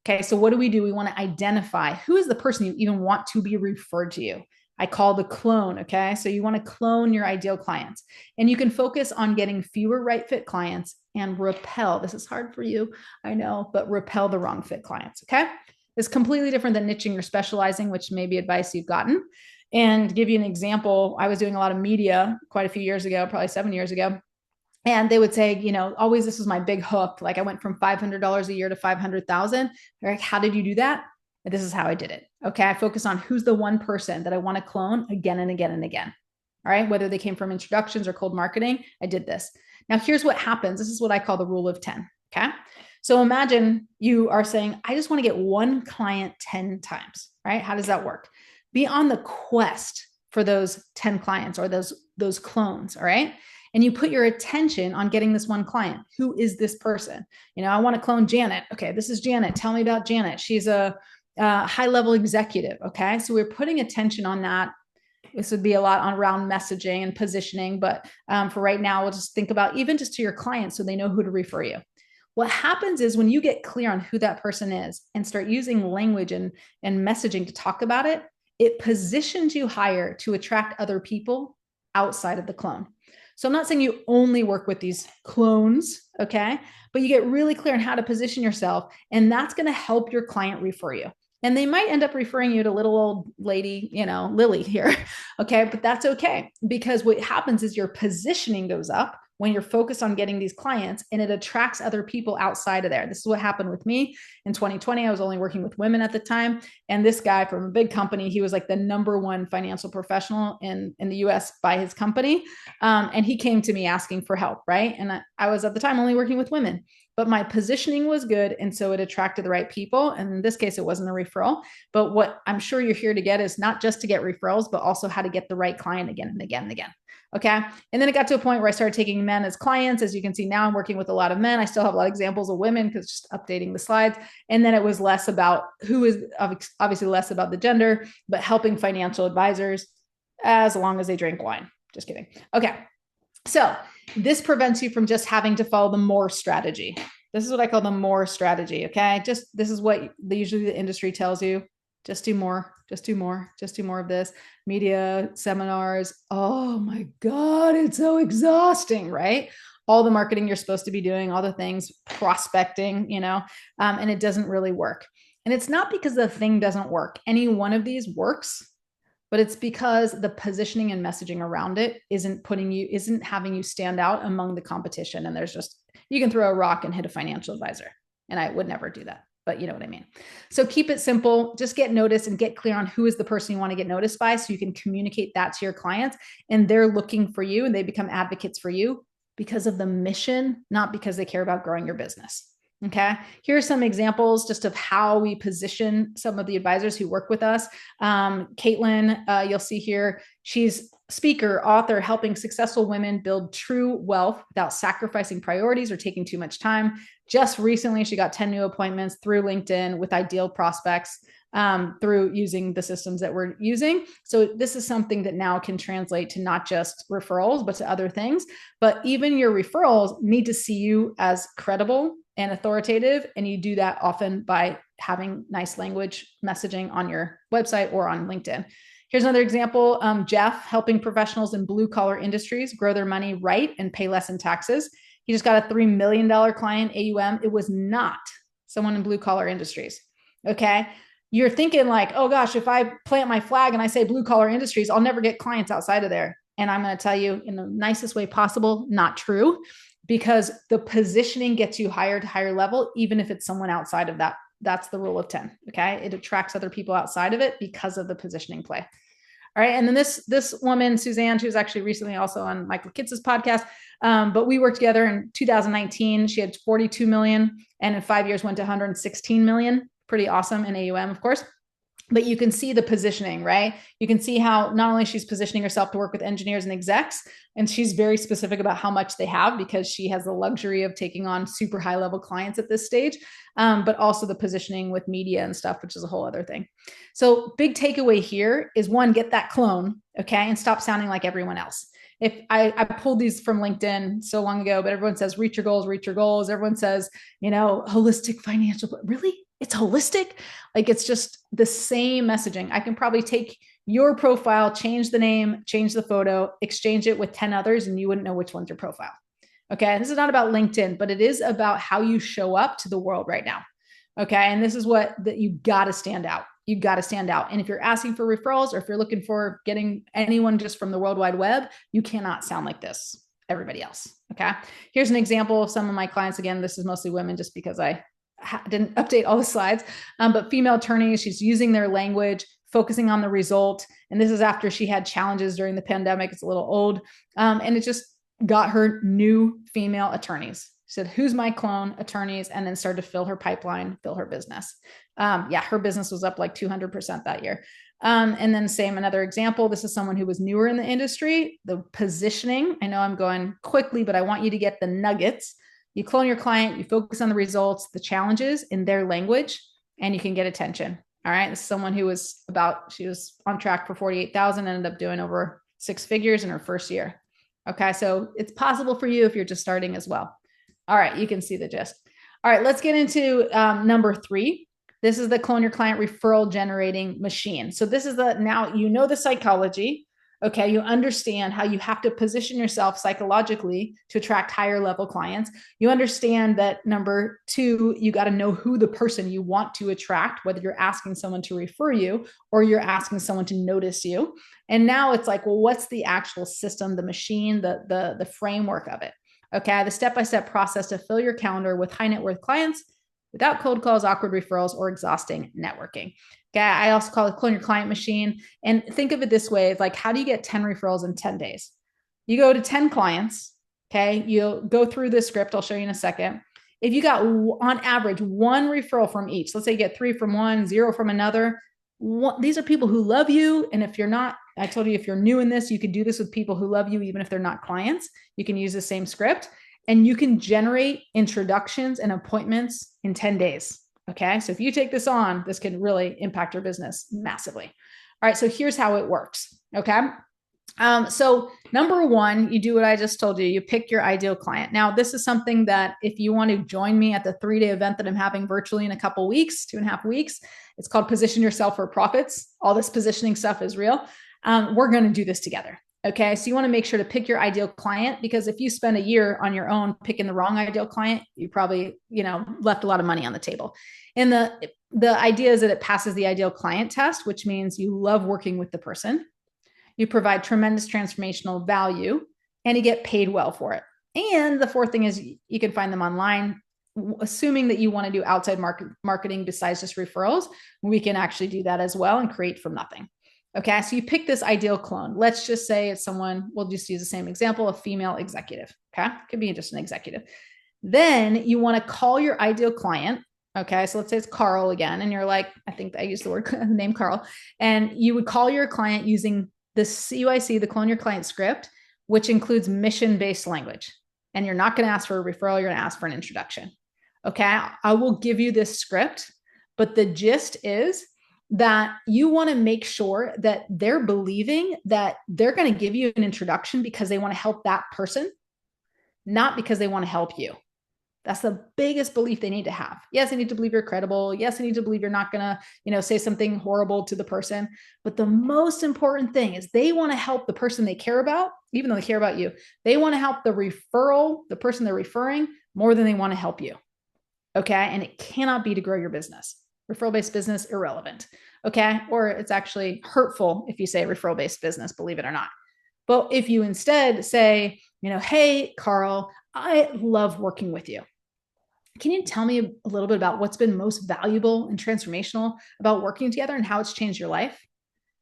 Okay, so what do? We want to identify who is the person you even want to be referred to you. I call the clone. Okay, so you want to clone your ideal clients, and you can focus on getting fewer right fit clients and repel. This is hard for you, I know, but repel the wrong fit clients. Okay, it's completely different than niching or specializing, which may be advice you've gotten. And to give you an example, I was doing a lot of media quite a few years ago, probably 7 years ago. And they would say, always, this was my big hook. Like I went from $500 a year to 500,000. They're like, how did you do that? And this is how I did it. Okay. I focus on who's the one person that I want to clone again and again and again. All right. Whether they came from introductions or cold marketing, I did this. Now, here's what happens. This is what I call the rule of 10. Okay. So imagine you are saying, I just want to get one client 10 times, right? How does that work? Be on the quest for those 10 clients or those clones. All right. And you put your attention on getting this one client. Who is this person? I want to clone Janet. Okay, this is Janet. Tell me about Janet. She's a high-level executive. Okay, so we're putting attention on that. This would be a lot around messaging and positioning, but for right now, we'll just think about even just to your clients so they know who to refer you. What happens is when you get clear on who that person is and start using language and messaging to talk about it, it positions you higher to attract other people outside of the clone. So I'm not saying you only work with these clones, okay? But you get really clear on how to position yourself, and that's going to help your client refer you. And they might end up referring you to little old lady, Lily here, okay? But that's okay, because what happens is your positioning goes up when you're focused on getting these clients, and it attracts other people outside of there. This is what happened with me in 2020. I was only working with women at the time. And this guy from a big company, he was like the #1 financial professional in the US by his company. And he came to me asking for help, right? And I was at the time only working with women, but my positioning was good. And so it attracted the right people. And in this case, it wasn't a referral. But what I'm sure you're here to get is not just to get referrals, but also how to get the right client again and again and again. Okay. And then it got to a point where I started taking men as clients. As you can see now, I'm working with a lot of men. I still have a lot of examples of women because just updating the slides. And then it was less about obviously less about the gender, but helping financial advisors as long as they drink wine. Just kidding. Okay. So this prevents you from just having to follow the more strategy. This is what I call the more strategy. Okay. This is what usually the industry tells you. Just do more, just do more, just do more of this. Media, seminars. Oh my God, it's so exhausting, right? All the marketing you're supposed to be doing, all the things, prospecting, and it doesn't really work. And it's not because the thing doesn't work. Any one of these works, but it's because the positioning and messaging around it isn't having you stand out among the competition. And you can throw a rock and hit a financial advisor. And I would never do that. but you know what I mean. So keep it simple, just get noticed and get clear on who is the person you want to get noticed by so you can communicate that to your clients and they're looking for you and they become advocates for you because of the mission, not because they care about growing your business. Okay. Here are some examples just of how we position some of the advisors who work with us. Caitlin, you'll see here, she's speaker, author, helping successful women build true wealth without sacrificing priorities or taking too much time. Just recently, she got 10 new appointments through LinkedIn with ideal prospects through using the systems that we're using. So this is something that now can translate to not just referrals, but to other things. But even your referrals need to see you as credible and authoritative. And you do that often by having nice language messaging on your website or on LinkedIn. Here's another example. Jeff, helping professionals in blue collar industries grow their money right and pay less in taxes. He just got a $3 million client AUM. It was not someone in blue collar industries. Okay. You're thinking like, oh gosh, if I plant my flag and I say blue collar industries, I'll never get clients outside of there. And I'm going to tell you in the nicest way possible, not true, because the positioning gets you higher to higher level, even if it's someone outside of that. That's the rule of 10. Okay. It attracts other people outside of it because of the positioning play. All right. And then this woman, Suzanne, she was actually recently also on Michael Kitz's podcast. But we worked together in 2019. She had 42 million and in 5 years went to 116 million. Pretty awesome in AUM, of course. But you can see the positioning, right? You can see how not only she's positioning herself to work with engineers and execs, and she's very specific about how much they have because she has the luxury of taking on super high level clients at this stage, but also the positioning with media and stuff, which is a whole other thing. So big takeaway here is one, get that clone, okay? And stop sounding like everyone else. If I pulled these from LinkedIn so long ago, but everyone says, reach your goals, reach your goals. Everyone says, holistic financial, but really it's holistic. Like it's just the same messaging. I can probably take your profile, change the name, change the photo, exchange it with 10 others, and you wouldn't know which one's your profile. Okay. This is not about LinkedIn, but it is about how you show up to the world right now. Okay. And this is what that you got to stand out. You got to stand out. And if you're asking for referrals or if you're looking for getting anyone just from the World Wide Web, you cannot sound like this, everybody else. Okay. Here's an example of some of my clients. Again, this is mostly women just because I didn't update all the slides, but female attorneys, she's using their language, focusing on the result. And this is after she had challenges during the pandemic. It's a little old. And it just got her new female attorneys. She said, who's my clone attorneys? And then started to fill her pipeline, fill her business. Her business was up like 200% that year. And then another example, this is someone who was newer in the industry, the positioning. I know I'm going quickly, but I want you to get the nuggets. You clone your client, you focus on the results, the challenges in their language, and you can get attention. All right. This is someone who she was on track for 48,000, ended up doing over 6 figures in her first year. Okay. So it's possible for you if you're just starting as well. All right. You can see the gist. All right. Let's get into number 3. This is the clone your client referral generating machine. So this is now you know the psychology. Okay, you understand how you have to position yourself psychologically to attract higher level clients. You understand that number 2, you got to know who the person you want to attract, whether you're asking someone to refer you or you're asking someone to notice you. And now it's like, well, what's the actual system, the machine, the framework of it? Okay, the step-by-step process to fill your calendar with high net worth clients without cold calls, awkward referrals, or exhausting networking. Okay, I also call it clone your client machine. And think of it this way, like how do you get 10 referrals in 10 days? You go to 10 clients, okay? You'll go through this script. I'll show you in a second. If you got on average 1 referral from each, let's say you get 3 from one, 0 from another, these are people who love you. And if you're not, I told you, if you're new in this, you could do this with people who love you, even if they're not clients. You can use the same script and you can generate introductions and appointments in 10 days. Okay. So if you take this on, this can really impact your business massively. All right. So here's how it works. Okay. So number 1, you do what I just told you. You pick your ideal client. Now, this is something that if you want to join me at the 3-day event that I'm having virtually in a couple of weeks, 2.5 weeks, it's called Position Yourself for Profits. All this positioning stuff is real. We're going to do this together. Okay. So you want to make sure to pick your ideal client, because if you spend a year on your own picking the wrong ideal client, you probably, left a lot of money on the table. And the idea is that it passes the ideal client test, which means you love working with the person. You provide tremendous transformational value and you get paid well for it. And the 4th thing is you can find them online assuming that you want to do outside marketing besides just referrals, we can actually do that as well and create from nothing. Okay, so you pick this ideal clone. Let's just say it's someone, we'll just use the same example, a female executive. Okay, could be just an executive. Then you want to call your ideal client. Okay, so let's say it's Carl again, and you're like, I think I used the word name Carl, and you would call your client using the CYC, the clone your client script, which includes mission-based language. And you're not going to ask for a referral, you're going to ask for an introduction. Okay, I will give you this script, but the gist is that you want to make sure that they're believing that they're going to give you an introduction because they want to help that person, not because they want to help you. That's the biggest belief they need to have. Yes, they need to believe you're credible. Yes, they need to believe you're not going to, say something horrible to the person. But the most important thing is they want to help the person they care about, even though they care about you. They want to help the referral, the person they're referring, more than they want to help you. Okay. And it cannot be to grow your business. Referral-based business, irrelevant. Okay. Or it's actually hurtful if you say referral-based business, believe it or not. But if you instead say, hey, Carl, I love working with you. Can you tell me a little bit about what's been most valuable and transformational about working together and how it's changed your life?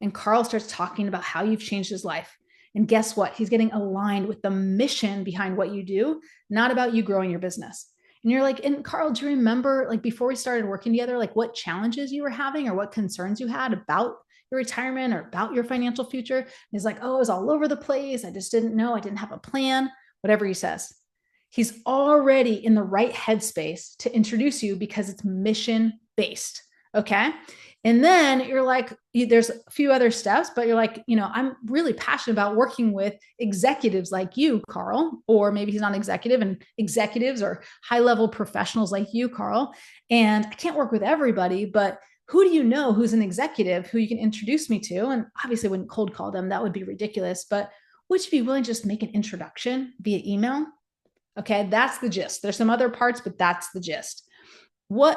And Carl starts talking about how you've changed his life. And guess what? He's getting aligned with the mission behind what you do, not about you growing your business. And you're like, and Carl, do you remember, like, before we started working together, like what challenges you were having or what concerns you had about your retirement or about your financial future? And he's like, oh, it was all over the place. I just didn't know. I didn't have a plan, whatever he says. He's already in the right headspace to introduce you because it's mission based. Okay. And then you're like, there's a few other steps, but you're like, I'm really passionate about working with executives like you, Carl, or maybe he's not an executive, and executives or high level professionals like you, Carl. And I can't work with everybody, but who do you know who's an executive who you can introduce me to? And obviously I wouldn't cold call them. That would be ridiculous, but would you be willing to just make an introduction via email? Okay, that's the gist. There's some other parts, but that's the gist.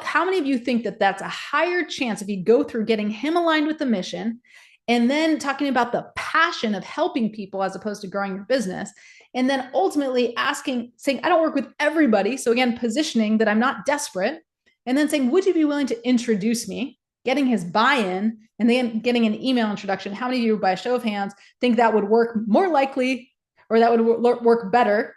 How many of you think that that's a higher chance if you go through getting him aligned with the mission and then talking about the passion of helping people as opposed to growing your business, and then ultimately saying, I don't work with everybody. So again, positioning that I'm not desperate, and then saying, would you be willing to introduce me? Getting his buy-in and then getting an email introduction. How many of you, by a show of hands, think that would work more likely, or that would work better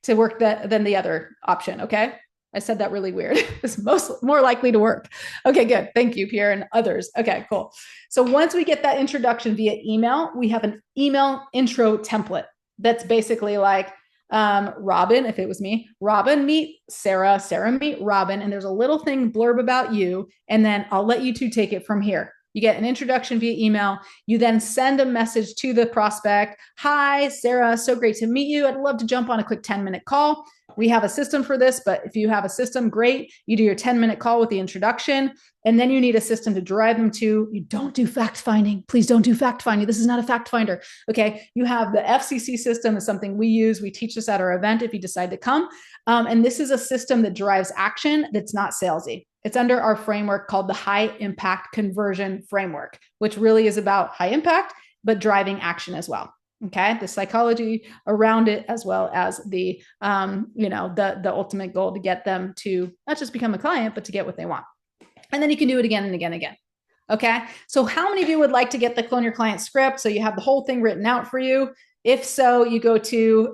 to work than the other option? Okay. I said that really weird. It's more likely to work. Okay, good. Thank you, Pierre, and others. Okay, cool. So once we get that introduction via email, we have an email intro template that's basically like, Robin, if it was me, Robin meet Sarah, Sarah meet Robin, and there's a little thing blurb about you, and then I'll let you two take it from here. You get an introduction via email. You then send a message to the prospect. Hi, Sarah, so great to meet you. I'd love to jump on a quick 10-minute call. We have a system for this, but if you have a system, great. You do your 10-minute call with the introduction, and then you need a system to drive them to. You don't do fact finding. Please don't do fact finding. This is not a fact finder. Okay. You have the FCC system is something we use. We teach this at our event if you decide to come. And this is a system that drives action that's not salesy. It's under our framework called the high impact conversion framework, which really is about high impact, but driving action as well. Okay. The psychology around it, as well as the ultimate goal to get them to not just become a client, but to get what they want. And then you can do it again and again and again. Okay. So how many of you would like to get the Clone Your Client script? So you have the whole thing written out for you. If so, you go to,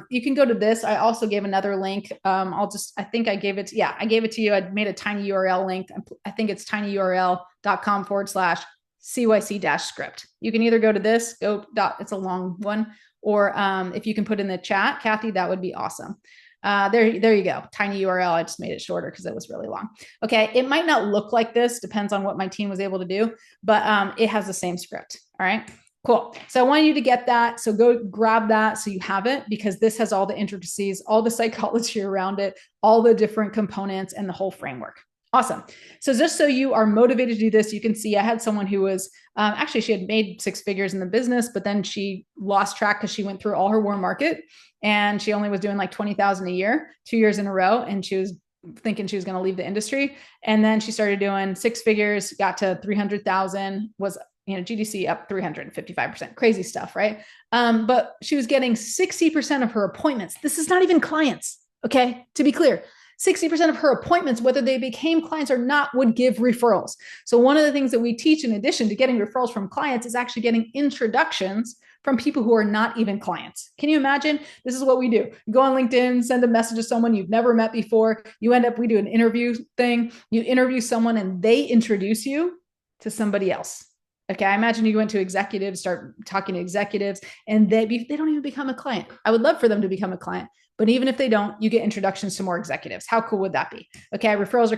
you can go to this. I also gave another link. I think I gave it to, I gave it to you. I made a tiny URL link. I think it's tinyurl.com/CYC-script. You can either go to this, it's a long one, or if you can put in the chat, Kathy, that would be awesome. There you go. Tiny URL. I just made it shorter because it was really long. Okay. It might not look like this, depends on what my team was able to do, but it has the same script. All right. Cool. So I want you to get that. So go grab that so you have it, because this has all the intricacies, all the psychology around it, all the different components, and the whole framework. Awesome. So just so you are motivated to do this, you can see I had someone who was actually, she had made 6 figures in the business, but then she lost track because she went through all her warm market and she only was doing like 20,000 a year, 2 years in a row. And she was thinking she was going to leave the industry. And then she started doing 6 figures, got to 300,000, was GDC up 355%, crazy stuff, right? But she was getting 60% of her appointments. This is not even clients. Okay. To be clear, 60% of her appointments, whether they became clients or not, would give referrals. So one of the things that we teach in addition to getting referrals from clients is actually getting introductions from people who are not even clients. Can you imagine? This is what we do. You go on LinkedIn, send a message to someone you've never met before. We do an interview thing. You interview someone and they introduce you to somebody else. Okay, I imagine you went to executives, start talking to executives, and they don't even become a client. I would love for them to become a client, but even if they don't, you get introductions to more executives. How cool would that be? Okay, referrals are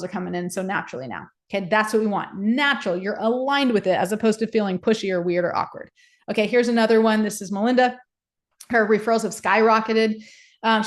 coming in. So naturally now. Okay, that's what we want. Natural, you're aligned with it as opposed to feeling pushy or weird or awkward. Okay, here's another one. This is Melinda. Her referrals have skyrocketed.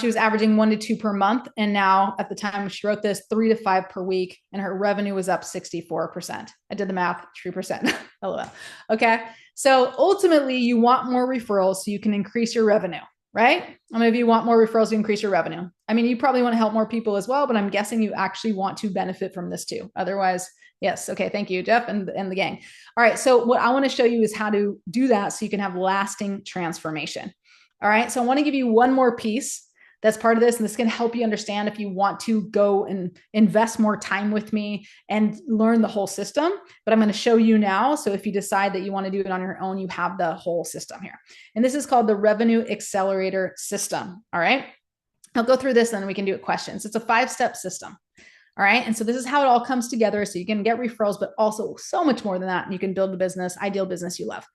She was averaging 1 to 2 per month. And now at the time she wrote this, 3 to 5 per week. And her revenue was up 64%. I did the math, 3%. LOL. Okay. So ultimately you want more referrals so you can increase your revenue, right? How many of you want more referrals to increase your revenue? I mean, you probably want to help more people as well, but I'm guessing you actually want to benefit from this too. Otherwise, yes. Okay. Thank you, Jeff and the gang. All right. So what I want to show you is how to do that so you can have lasting transformation. All right. So I want to give you one more piece that's part of this. And this can help you understand if you want to go and invest more time with me and learn the whole system. But I'm going to show you now. So if you decide that you want to do it on your own, you have the whole system here. And this is called the Revenue Accelerator System. All right. I'll go through this and then we can do it questions. It's a 5-step system. All right. And so this is how it all comes together. So you can get referrals, but also so much more than that. And you can build the business, ideal business you love.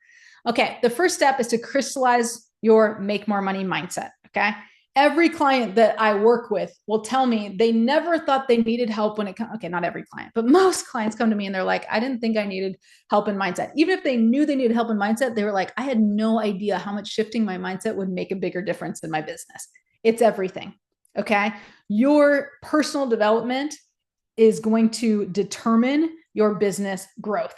Okay. The first step is to crystallize your make more money mindset. Okay. Every client that I work with will tell me they never thought they needed help when it comes. Okay, not every client, but most clients come to me and they're like, I didn't think I needed help in mindset. Even if they knew they needed help in mindset, they were like, I had no idea how much shifting my mindset would make a bigger difference in my business. It's everything. Okay. Your personal development is going to determine your business growth.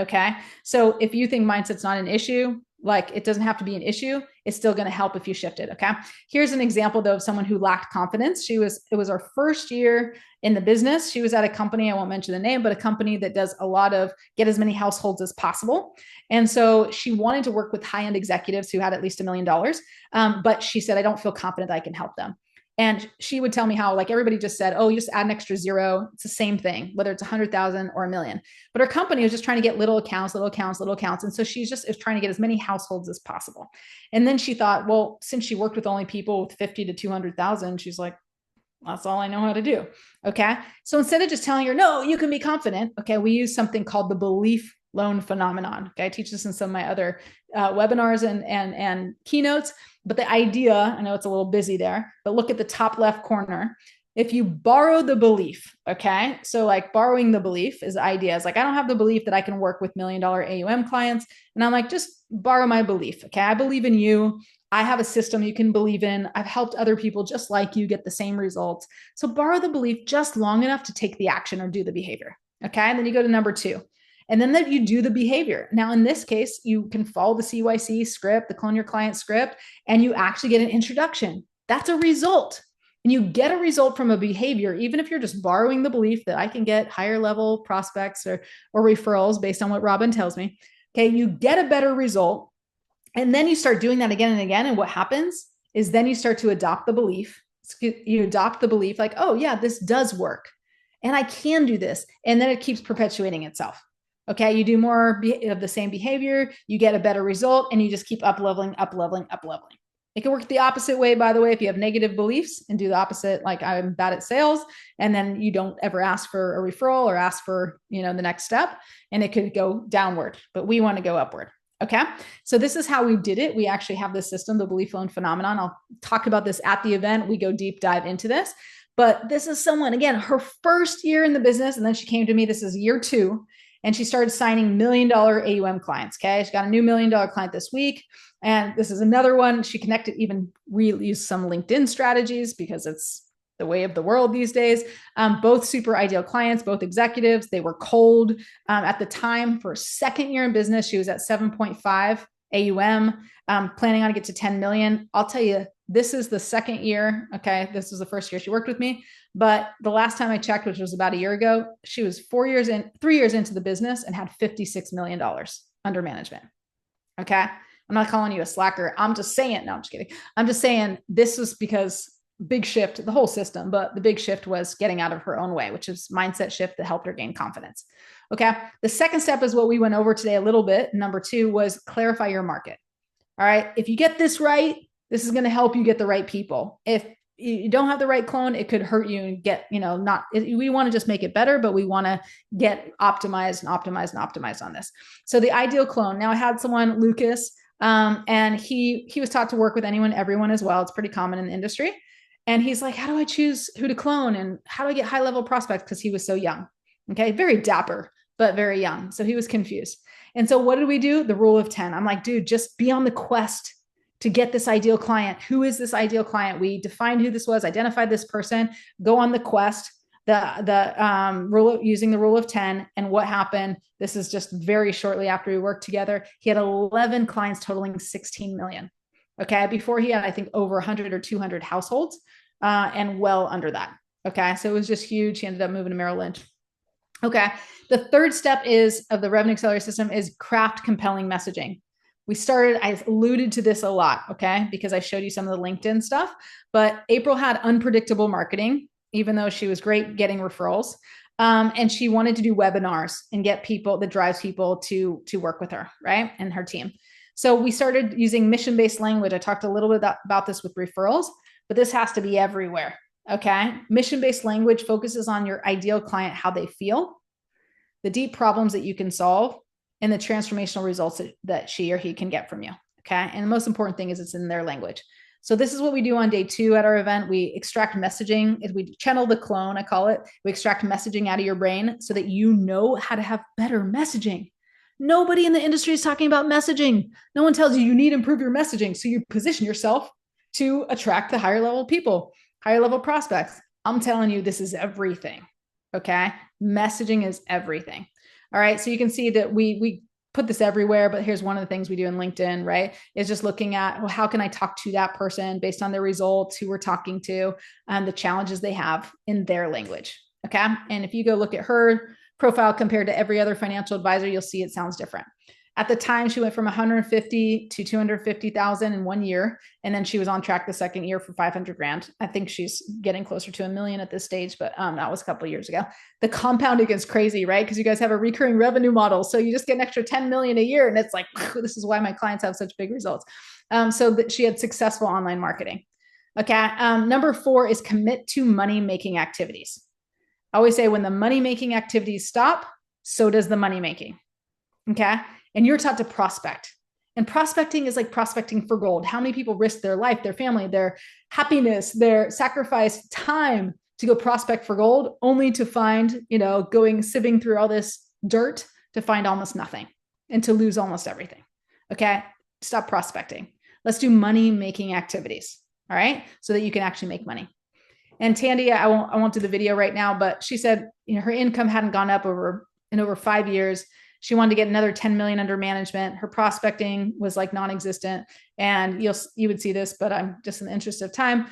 Okay. So if you think mindset's not an issue, like it doesn't have to be an issue, it's still going to help if you shift it. Okay. Here's an example though of someone who lacked confidence. It was her first year in the business. She was at a company, I won't mention the name, but a company that does a lot of get as many households as possible. And so she wanted to work with high-end executives who had at least $1 million. But she said, I don't feel confident that I can help them. And she would tell me how, like everybody just said, oh, you just add an extra zero. It's the same thing, whether it's 100,000 or $1 million. But her company was just trying to get little accounts. And so she's just is trying to get as many households as possible. And then she thought, well, since she worked with only people with 50 to 200,000, she's like, that's all I know how to do. Okay. So instead of just telling her, no, you can be confident. Okay. We use something called the belief loan phenomenon. Okay. I teach this in some of my other webinars and keynotes. But the idea, I know it's a little busy there, but look at the top left corner. If you borrow the belief, okay, so like borrowing the belief is the idea. It's like, I don't have the belief that I can work with $1 million AUM clients. And I'm like, just borrow my belief. Okay. I believe in you. I have a system you can believe in. I've helped other people just like you get the same results. So borrow the belief just long enough to take the action or do the behavior. Okay. And then you go to number 2. And then that you do the behavior. Now, in this case, you can follow the CYC script, the clone your client script, and you actually get an introduction. That's a result. And you get a result from a behavior, even if you're just borrowing the belief that I can get higher level prospects or referrals based on what Robin tells me. Okay, you get a better result. And then you start doing that again and again. And what happens is then you start to adopt the belief. You adopt the belief like, oh, yeah, this does work. And I can do this. And then it keeps perpetuating itself. Okay, you do more of the same behavior, you get a better result, and you just keep up leveling. It can work the opposite way, by the way, if you have negative beliefs and do the opposite, like I'm bad at sales, and then you don't ever ask for a referral or ask for, the next step, and it could go downward, but we want to go upward. Okay, so this is how we did it. We actually have this system, the belief loan phenomenon. I'll talk about this at the event. We go deep dive into this, but this is someone, again, her first year in the business, and then she came to me, this is year 2, and she started signing $1 million AUM clients. Okay. She got a new $1 million client this week. And this is another one. She connected, even used some LinkedIn strategies because it's the way of the world these days. Both super ideal clients, both executives. They were cold at the time. For a second year in business, she was at 7.5 AUM, planning on to get to 10 million. I'll tell you, this is the second year. Okay. This was the first year she worked with me. But the last time I checked, which was about a year ago, she was 3 years into the business and had $56 million under management. Okay. I'm not calling you a slacker. I'm just saying, no, I'm just kidding. I'm just saying this was because big shift, the whole system, but the big shift was getting out of her own way, which is mindset shift that helped her gain confidence. Okay. The second step is what we went over today a little bit. Number 2 was clarify your market. All right. If you get this right, this is going to help you get the right people. If you don't have the right clone, it could hurt you and get, not, we want to just make it better, but we want to get optimized and optimized and optimized on this. So the ideal clone. Now I had someone, Lucas, and he was taught to work with anyone, everyone as well. It's pretty common in the industry. And he's like, how do I choose who to clone? And how do I get high level prospects? Because he was so young. Okay. Very dapper, but very young. So he was confused. And so what did we do? The rule of 10. I'm like, dude, just be on the quest to get this ideal client. Who is this ideal client? We defined who this was, identified this person, go on the quest, using the rule of 10. And what happened? This is just very shortly after we worked together. He had 11 clients totaling 16 million. Okay. Before he had, I think, over 100 or 200 households, and well under that. Okay. So it was just huge. He ended up moving to Merrill Lynch. Okay. The third step of the revenue accelerator system is craft compelling messaging. I alluded to this a lot, okay, because I showed you some of the LinkedIn stuff, but April had unpredictable marketing, even though she was great getting referrals. And she wanted to do webinars and get people that drives people to work with her, right? And her team. So we started using mission-based language. I talked a little bit about this with referrals, but this has to be everywhere. Okay. Mission-based language focuses on your ideal client, how they feel, the deep problems that you can solve, and the transformational results that she or he can get from you. Okay. And the most important thing is it's in their language. So this is what we do on day 2 at our event. We extract messaging. We channel the clone, I call it. We extract messaging out of your brain so that you know how to have better messaging. Nobody in the industry is talking about messaging. No one tells you you need to improve your messaging. So you position yourself to attract the higher level people, higher level prospects. I'm telling you, this is everything. Okay. Messaging is everything. All right. So you can see that we put this everywhere, but here's one of the things we do in LinkedIn, right? Is just looking at, well, how can I talk to that person based on their results, who we're talking to, the challenges they have in their language. Okay. And if you go look at her profile compared to every other financial advisor, you'll see it sounds different. At the time, she went from 150 to 250,000 in 1 year. And then she was on track the second year for 500 grand. I think she's getting closer to $1 million at this stage, but that was a couple of years ago. The compounding is crazy, right? Because you guys have a recurring revenue model. So you just get an extra 10 million a year. And it's like, this is why my clients have such big results. So that she had successful online marketing. Okay. Number 4 is commit to money-making activities. I always say when the money-making activities stop, so does the money-making. Okay. And you're taught to prospect. And prospecting is like prospecting for gold. How many people risk their life, their family, their happiness, their sacrifice, time to go prospect for gold, only to find, sieving through all this dirt to find almost nothing and to lose almost everything. Okay. Stop prospecting. Let's do money-making activities. All right. So that you can actually make money. And Tandy, I won't do the video right now, but she said, her income hadn't gone up in over 5 years. She wanted to get another 10 million under management. Her prospecting was like non-existent. And you would see this, but I'm just in the interest of time.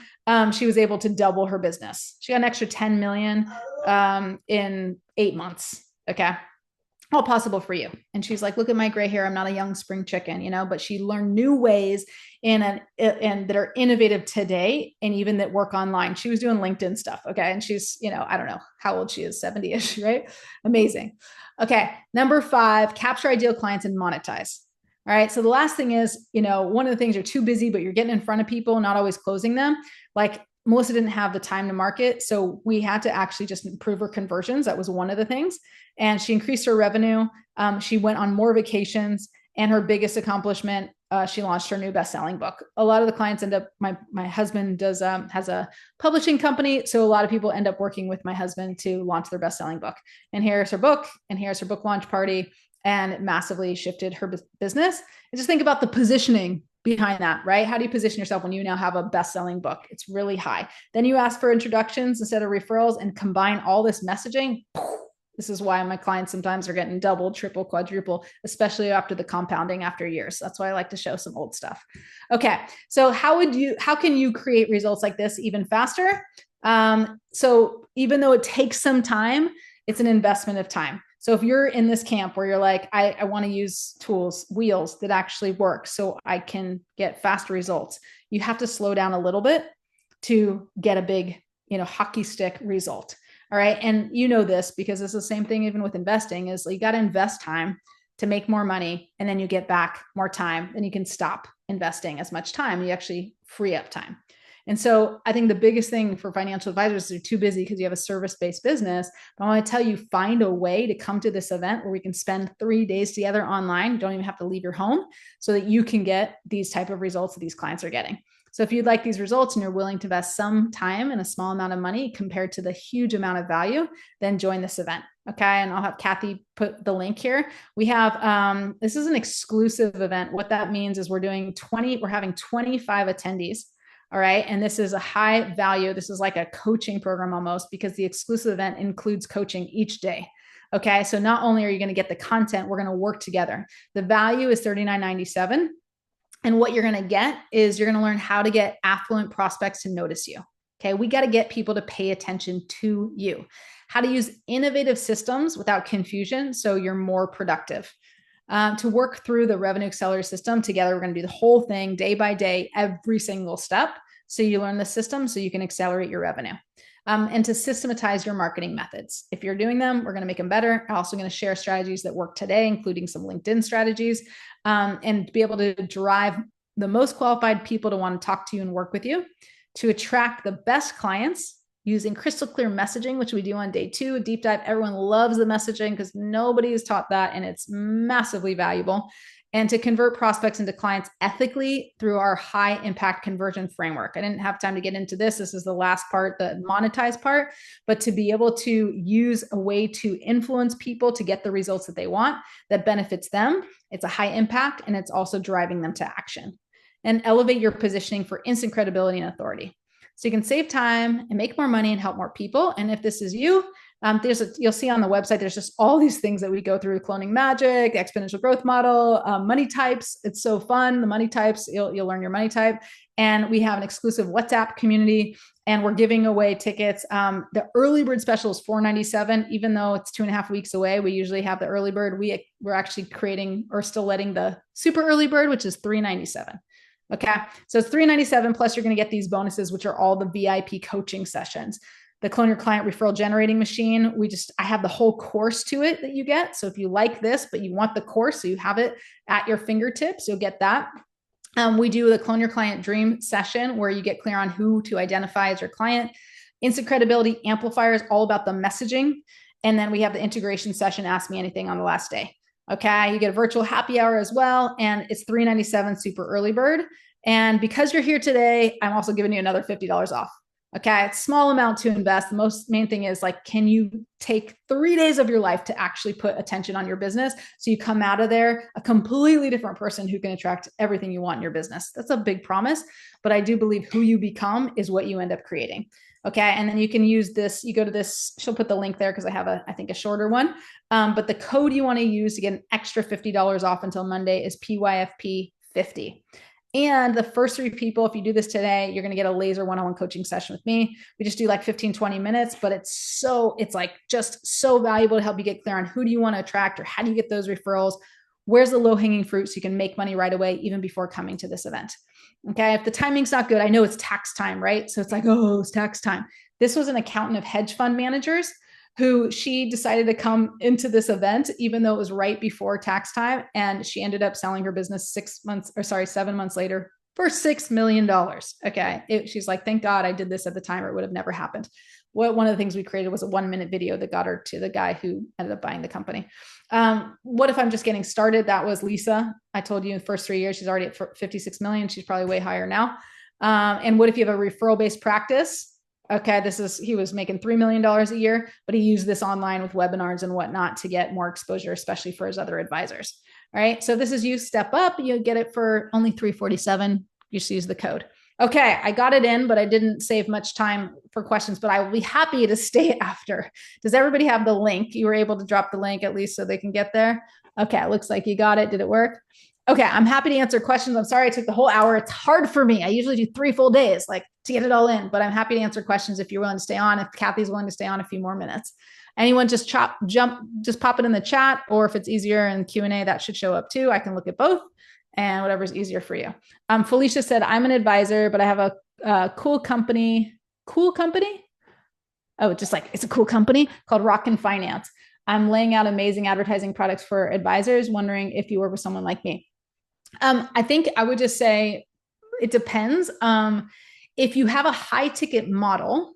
She was able to double her business. She got an extra 10 million in 8 months. Okay. All possible for you. And she's like, look at my gray hair. I'm not a young spring chicken, but she learned new ways and that are innovative today. And even that work online. She was doing LinkedIn stuff. Okay. And she's, I don't know how old she is, 70-ish, right? Amazing. Okay. Number 5, capture ideal clients and monetize. All right. So the last thing is, one of the things, you're too busy, but you're getting in front of people, not always closing them. Like Melissa didn't have the time to market. So we had to actually just improve her conversions. That was one of the things. And she increased her revenue. She went on more vacations, and her biggest accomplishment, she launched her new best-selling book. A lot of the clients end up, my husband has a publishing company. So a lot of people end up working with my husband to launch their best-selling book. And here's her book, and here's her book launch party. And it massively shifted her business. And just think about the positioning behind that, right? How do you position yourself when you now have a best-selling book? It's really high. Then you ask for introductions instead of referrals and combine all this messaging. This is why my clients sometimes are getting double, triple, quadruple, especially after the compounding after years. That's why I like to show some old stuff. Okay. So how can you create results like this even faster? So even though it takes some time, it's an investment of time. So if you're in this camp where you're like, I want to use tools, wheels that actually work so I can get faster results, you have to slow down a little bit to get a big, hockey stick result. All right. And you know this because it's the same thing even with investing is you got to invest time to make more money, and then you get back more time, and you can stop investing as much time. You actually free up time. And so I think the biggest thing for financial advisors is they're too busy because you have a service-based business. But I want to tell you, find a way to come to this event where we can spend 3 days together online. You don't even have to leave your home so that you can get these type of results that these clients are getting. So if you'd like these results and you're willing to invest some time and a small amount of money compared to the huge amount of value, then join this event. Okay. And I'll have Kathy put the link here. We have, this is an exclusive event. What that means is we're having 25 attendees. All right. And this is a high value. This is like a coaching program almost, because the exclusive event includes coaching each day. Okay. So not only are you going to get the content, we're going to work together. The value is $39.97. And what you're going to get is you're going to learn how to get affluent prospects to notice you. Okay. We got to get people to pay attention to you, how to use innovative systems without confusion so you're more productive. To work through the revenue accelerator system together, we're going to do the whole thing day by day, every single step. So you learn the system so you can accelerate your revenue. And to systematize your marketing methods. If you're doing them, we're going to make them better. I'm also going to share strategies that work today, including some LinkedIn strategies, and be able to drive the most qualified people to want to talk to you and work with you, to attract the best clients using crystal clear messaging, which we do on day 2, a deep dive. Everyone loves the messaging because nobody is taught that, and it's massively valuable. And to convert prospects into clients ethically through our high impact conversion framework. I didn't have time to get into this. This is the last part, the monetized part, but to be able to use a way to influence people to get the results that they want that benefits them. It's a high impact, and it's also driving them to action. And elevate your positioning for instant credibility and authority. So you can save time and make more money and help more people. And if this is you, you'll see on the website, there's just all these things that we go through: cloning magic, the exponential growth model, money types. It's so fun. The money types, you'll learn your money type. And we have an exclusive WhatsApp community, and we're giving away tickets. The early bird special is $497, even though it's 2.5 weeks away. We usually have the early bird. We're actually creating or still letting the super early bird, which is $397. Okay. So it's $397, plus you're going to get these bonuses, which are all the VIP coaching sessions. The Clone Your Client Referral Generating Machine. I have the whole course to it that you get. So if you like this, but you want the course, so you have it at your fingertips, you'll get that. We do the Clone Your Client Dream session where you get clear on who to identify as your client. Instant Credibility Amplifiers, all about the messaging. And then we have the integration session, Ask Me Anything, on the last day. Okay. You get a virtual happy hour as well. And it's $397 super early bird. And because you're here today, I'm also giving you another $50 off. Okay. It's a small amount to invest. The main thing is, like, can you take 3 days of your life to actually put attention on your business so you come out of there a completely different person who can attract everything you want in your business? That's a big promise, but I do believe who you become is what you end up creating. Okay. And then you can use this. You go to this, she'll put the link there because I have I think a shorter one. But the code you want to use to get an extra $50 off until Monday is PYFP50. And the first 3 people, if you do this today, you're going to get a laser one-on-one coaching session with me. We just do like 15, 20 minutes, but it's like just so valuable to help you get clear on who do you want to attract, or how do you get those referrals? Where's the low-hanging fruit so you can make money right away, even before coming to this event? Okay. If the timing's not good, I know it's tax time, right? So it's like, oh, it's tax time. This was an accountant of hedge fund managers who she decided to come into this event, even though it was right before tax time. And she ended up selling her business 7 months later for $6 million. Okay. She's like, thank God I did this at the time, or it would have never happened. One of the things we created was a 1-minute video that got her to the guy who ended up buying the company. What if I'm just getting started? That was Lisa. I told you in the first 3 years, she's already at 56 million. She's probably way higher now. And what if you have a referral based practice? Okay. He was making $3 million a year, but he used this online with webinars and whatnot to get more exposure, especially for his other advisors. All right. So this is you step up, you get it for only $347. You just use the code. Okay, I got it in, but I didn't save much time for questions, but I will be happy to stay after. Does everybody have the link? You were able to drop the link at least so they can get there? Okay, it looks like you got it. Did it work? Okay, I'm happy to answer questions. I'm sorry I took the whole hour. It's hard for me. I usually do 3 full days, like, to get it all in, but I'm happy to answer questions if you're willing to stay on, if Kathy's willing to stay on a few more minutes. Anyone just pop it in the chat, or if it's easier in Q&A, that should show up too. I can look at both. and whatever's easier for you. Felicia said, I'm an advisor, but I have a cool company. Cool company? Oh, just like it's a cool company called Rock and Finance. I'm laying out amazing advertising products for advisors, wondering if you work with someone like me. I think I would just say it depends. If you have a high ticket model,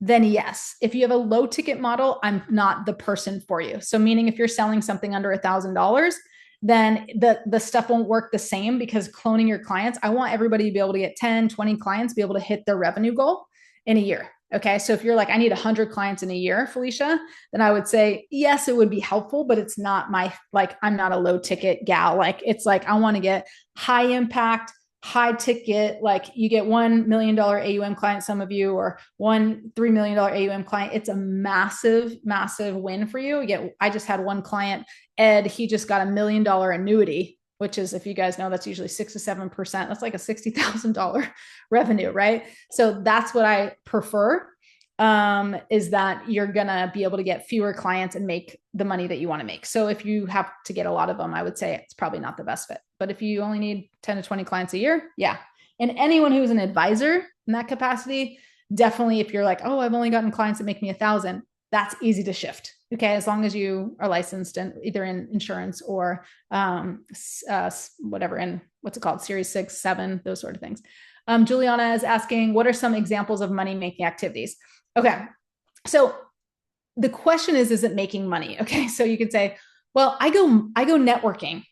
then yes. If you have a low ticket model, I'm not the person for you. So meaning if you're selling something under $1,000, then the stuff won't work the same because cloning your clients, I want everybody to be able to get 10, 20 clients, be able to hit their revenue goal in a year. Okay. So if you're like, I need 100 clients in a year, Felicia, then I would say, yes, it would be helpful, but it's not my, like, I'm not a low ticket gal. Like, it's like, I want to get high impact, high ticket, like you get $1 million AUM client, some of you, or $3 million AUM client. It's a massive, massive win for you. I just had one client, Ed, he just got $1 million annuity, which is, if you guys know, that's usually 6 to 7%. That's like a $60,000 revenue, right? So that's what I prefer. Is that you're gonna be able to get fewer clients and make the money that you want to make. So if you have to get a lot of them, I would say it's probably not the best fit. But if you only need 10 to 20 clients a year, yeah. And anyone who's an advisor in that capacity, definitely if you're like, oh, I've only gotten clients that make me 1,000, that's easy to shift. Okay, as long as you are licensed and either in insurance or whatever, in what's it called, Series 6, 7, those sort of things. Juliana is asking, what are some examples of money making activities? Okay, so the question is it making money? Okay, so you could say, well, I go networking.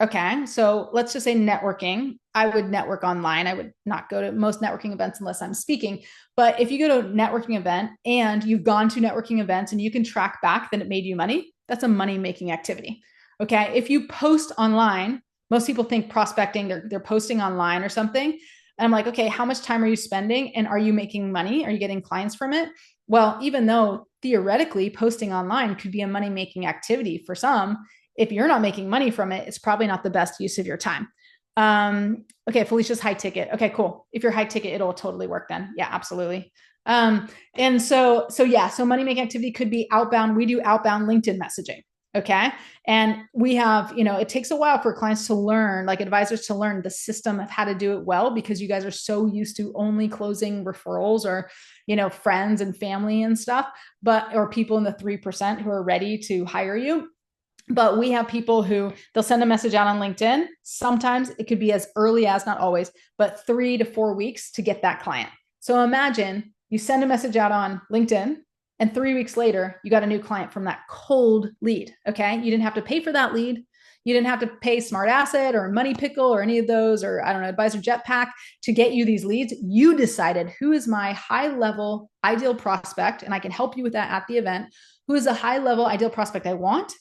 Okay, so let's just say networking. I would network online. I would not go to most networking events unless I'm speaking. But if you go to a networking event and you've gone to networking events and you can track back that it made you money, that's a money making activity. Okay, if you post online, most people think prospecting, they're posting online or something. And I'm like, okay, how much time are you spending and are you making money? Are you getting clients from it? Well, even though theoretically posting online could be a money making activity for some, if you're not making money from it, it's probably not the best use of your time. Okay, Felicia's high ticket. Okay, cool. If you're high ticket, it'll totally work then. Yeah, absolutely. And so yeah, so money making activity could be outbound. We do outbound LinkedIn messaging. Okay. And we have, it takes a while for clients to learn, like advisors to learn the system of how to do it well, because you guys are so used to only closing referrals or, friends and family and stuff, or people in the 3% who are ready to hire you. But we have people who they'll send a message out on LinkedIn. Sometimes it could be as early as, not always, but 3 to 4 weeks to get that client. So imagine you send a message out on LinkedIn and 3 weeks later, you got a new client from that cold lead. Okay. You didn't have to pay for that lead. You didn't have to pay Smart Asset or Money Pickle or any of those, or I don't know, Advisor Jetpack to get you these leads. You decided who is my high level ideal prospect, and I can help you with that at the event. Who is a high level ideal prospect I want?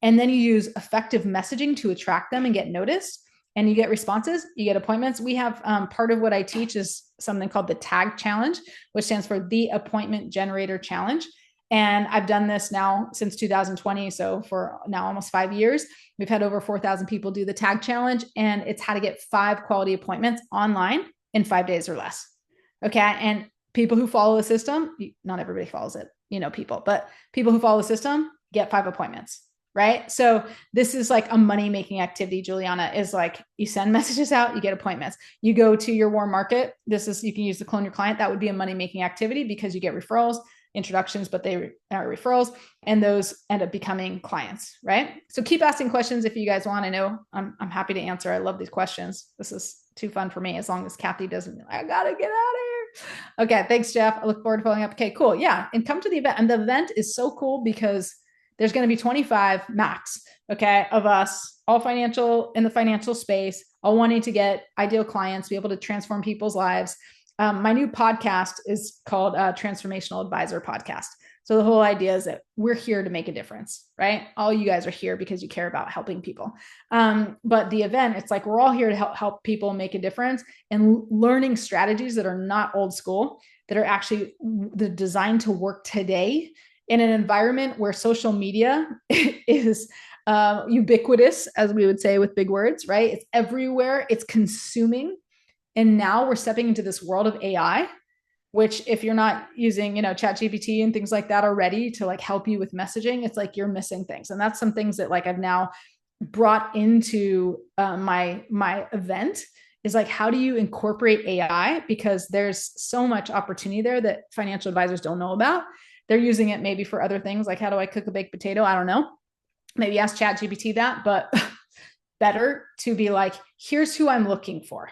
And then you use effective messaging to attract them and get noticed, and you get responses, you get appointments. We have part of what I teach is something called the TAG Challenge, which stands for the Appointment Generator Challenge. And I've done this now since 2020. So for now almost 5 years, we've had over 4,000 people do the TAG Challenge, and it's how to get 5 quality appointments online in 5 days or less. Okay. And people who follow the system, not everybody follows it, people, but people who follow the system get 5 appointments. Right. So this is like a money making activity. Juliana, is like you send messages out, you get appointments, you go to your warm market. You can use the clone your client. That would be a money making activity because you get referrals, introductions, but they are referrals, and those end up becoming clients. Right. So keep asking questions if you guys want. I know I'm happy to answer. I love these questions. This is too fun for me, as long as Kathy doesn't, I gotta get out of here. Okay. Thanks, Jeff. I look forward to following up. Okay, cool. Yeah. And come to the event. And the event is so cool because there's going to be 25 max, okay, of us, all financial, in the financial space, all wanting to get ideal clients, be able to transform people's lives. My new podcast is called Transformational Advisor Podcast. So the whole idea is that we're here to make a difference, right? All you guys are here because you care about helping people. But the event, it's like we're all here to help people make a difference and learning strategies that are not old school, that are actually designed to work today in an environment where social media is ubiquitous, as we would say with big words, right? It's everywhere, it's consuming. And now we're stepping into this world of AI, which if you're not using, ChatGPT and things like that already to like help you with messaging, it's like you're missing things. And that's some things that like I've now brought into my event is like, how do you incorporate AI? Because there's so much opportunity there that financial advisors don't know about. They're using it maybe for other things, like how do I cook a baked potato? I don't know. Maybe ask ChatGPT that, but better to be like, here's who I'm looking for.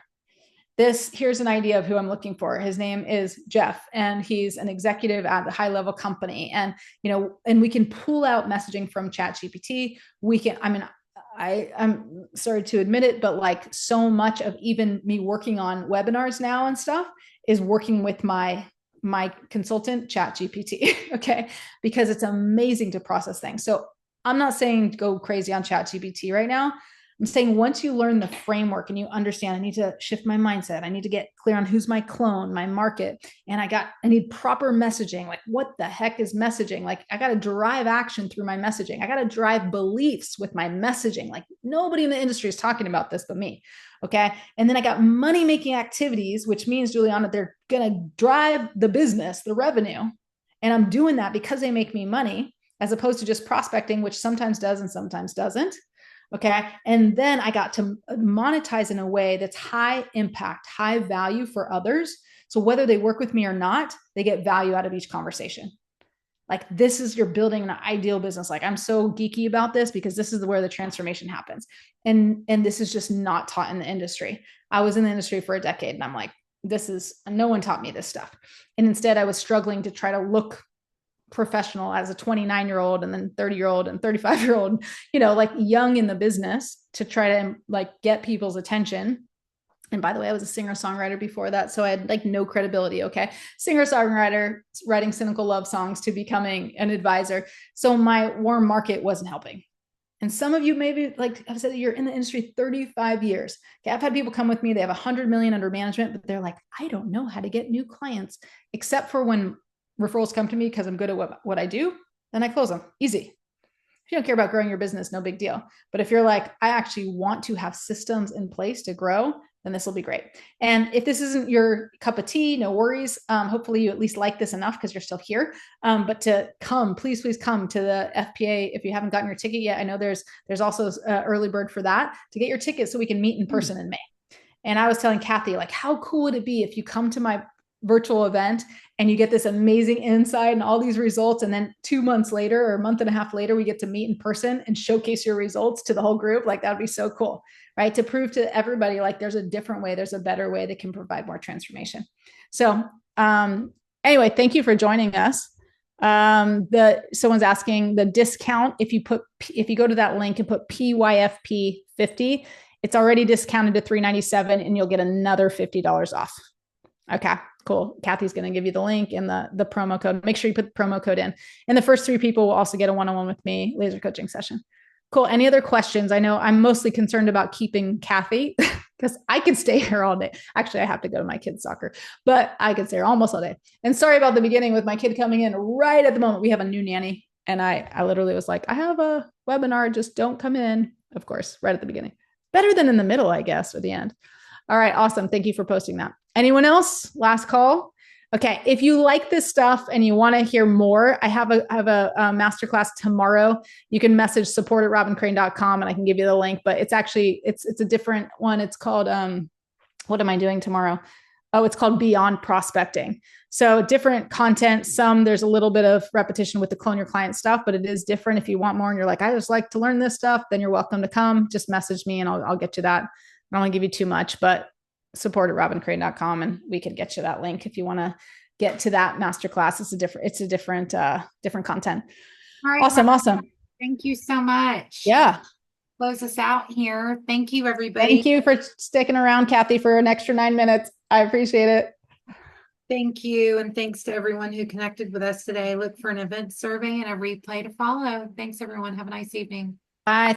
Here's an idea of who I'm looking for. His name is Jeff, and he's an executive at a high level company. And, and we can pull out messaging from ChatGPT. I'm sorry to admit it, but like so much of even me working on webinars now and stuff is working with my consultant ChatGPT. Okay. Because it's amazing to process things. So I'm not saying go crazy on ChatGPT right now. I'm saying once you learn the framework and you understand, I need to shift my mindset. I need to get clear on who's my clone, my market. And I need proper messaging. Like, what the heck is messaging? Like, I got to drive action through my messaging. I got to drive beliefs with my messaging. Like, nobody in the industry is talking about this but me. Okay. And then I got money making activities, which means, Juliana, they're going to drive the business, the revenue. And I'm doing that because they make me money, as opposed to just prospecting, which sometimes does and sometimes doesn't. Okay. And then I got to monetize in a way that's high impact, high value for others. So whether they work with me or not, they get value out of each conversation. Like, this is, you're building an ideal business. Like, I'm so geeky about this because this is where the transformation happens. And this is just not taught in the industry. I was in the industry for a decade and I'm like, no one taught me this stuff. And instead I was struggling to try to look professional as a 29-year-old and then 30-year-old and 35-year-old, like young in the business, to try to like get people's attention. And by the way, I was a singer-songwriter before that, so I had like no credibility. Okay. Singer-songwriter, writing cynical love songs, to becoming an advisor. So my warm market wasn't helping. And some of you, maybe, like I've said, you're in the industry 35 years. Okay, I've had people come with me, they have 100 million under management, but they're like, I don't know how to get new clients, except for when referrals come to me because I'm good at what I do, then I close them. Easy. If you don't care about growing your business, no big deal. But if you're like, I actually want to have systems in place to grow, then this will be great. And if this isn't your cup of tea, no worries. Hopefully you at least like this enough because you're still here. But to come, please come to the FPA if you haven't gotten your ticket yet. I know there's also early bird for that, to get your ticket so we can meet in person in May. And I was telling Kathy, like, how cool would it be if you come to my virtual event and you get this amazing insight and all these results, and then 2 months later or a month and a half later, we get to meet in person and showcase your results to the whole group. Like, that would be so cool, right? To prove to everybody, like, there's a different way, there's a better way that can provide more transformation. So anyway, thank you for joining us. Someone's asking the discount. If you go to that link and put PYFP 50, it's already discounted to $397 and you'll get another $50 off. Okay, cool. Kathy's going to give you the link and the promo code. Make sure you put the promo code in. And the first 3 people will also get a one-on-one with me laser coaching session. Cool. Any other questions? I know I'm mostly concerned about keeping Kathy because I could stay here all day. Actually, I have to go to my kids' soccer, but I could stay here almost all day. And sorry about the beginning with my kid coming in right at the moment. We have a new nanny. And I literally was like, I have a webinar, just don't come in. Of course, right at the beginning. Better than in the middle, I guess, or the end. All right, awesome. Thank you for posting that. Anyone else? Last call. Okay, if you like this stuff and you want to hear more, I have a masterclass tomorrow. You can message support@robincrane.com and I can give you the link, but it's actually, it's a different one. It's called, what am I doing tomorrow? Oh, it's called Beyond Prospecting. So different content. There's a little bit of repetition with the clone your client stuff, but it is different. If you want more and you're like, I just like to learn this stuff, then you're welcome to come. Just message me and I'll get you that. I don't want to give you too much, but support@robincrane.com and we can get you that link if you want to get to that masterclass. It's a different content. All right. Awesome. Thank you so much. Yeah. Close us out here. Thank you, everybody. Thank you for sticking around, Kathy, for an extra 9 minutes. I appreciate it. Thank you. And thanks to everyone who connected with us today. Look for an event survey and a replay to follow. Thanks, everyone. Have a nice evening. Bye.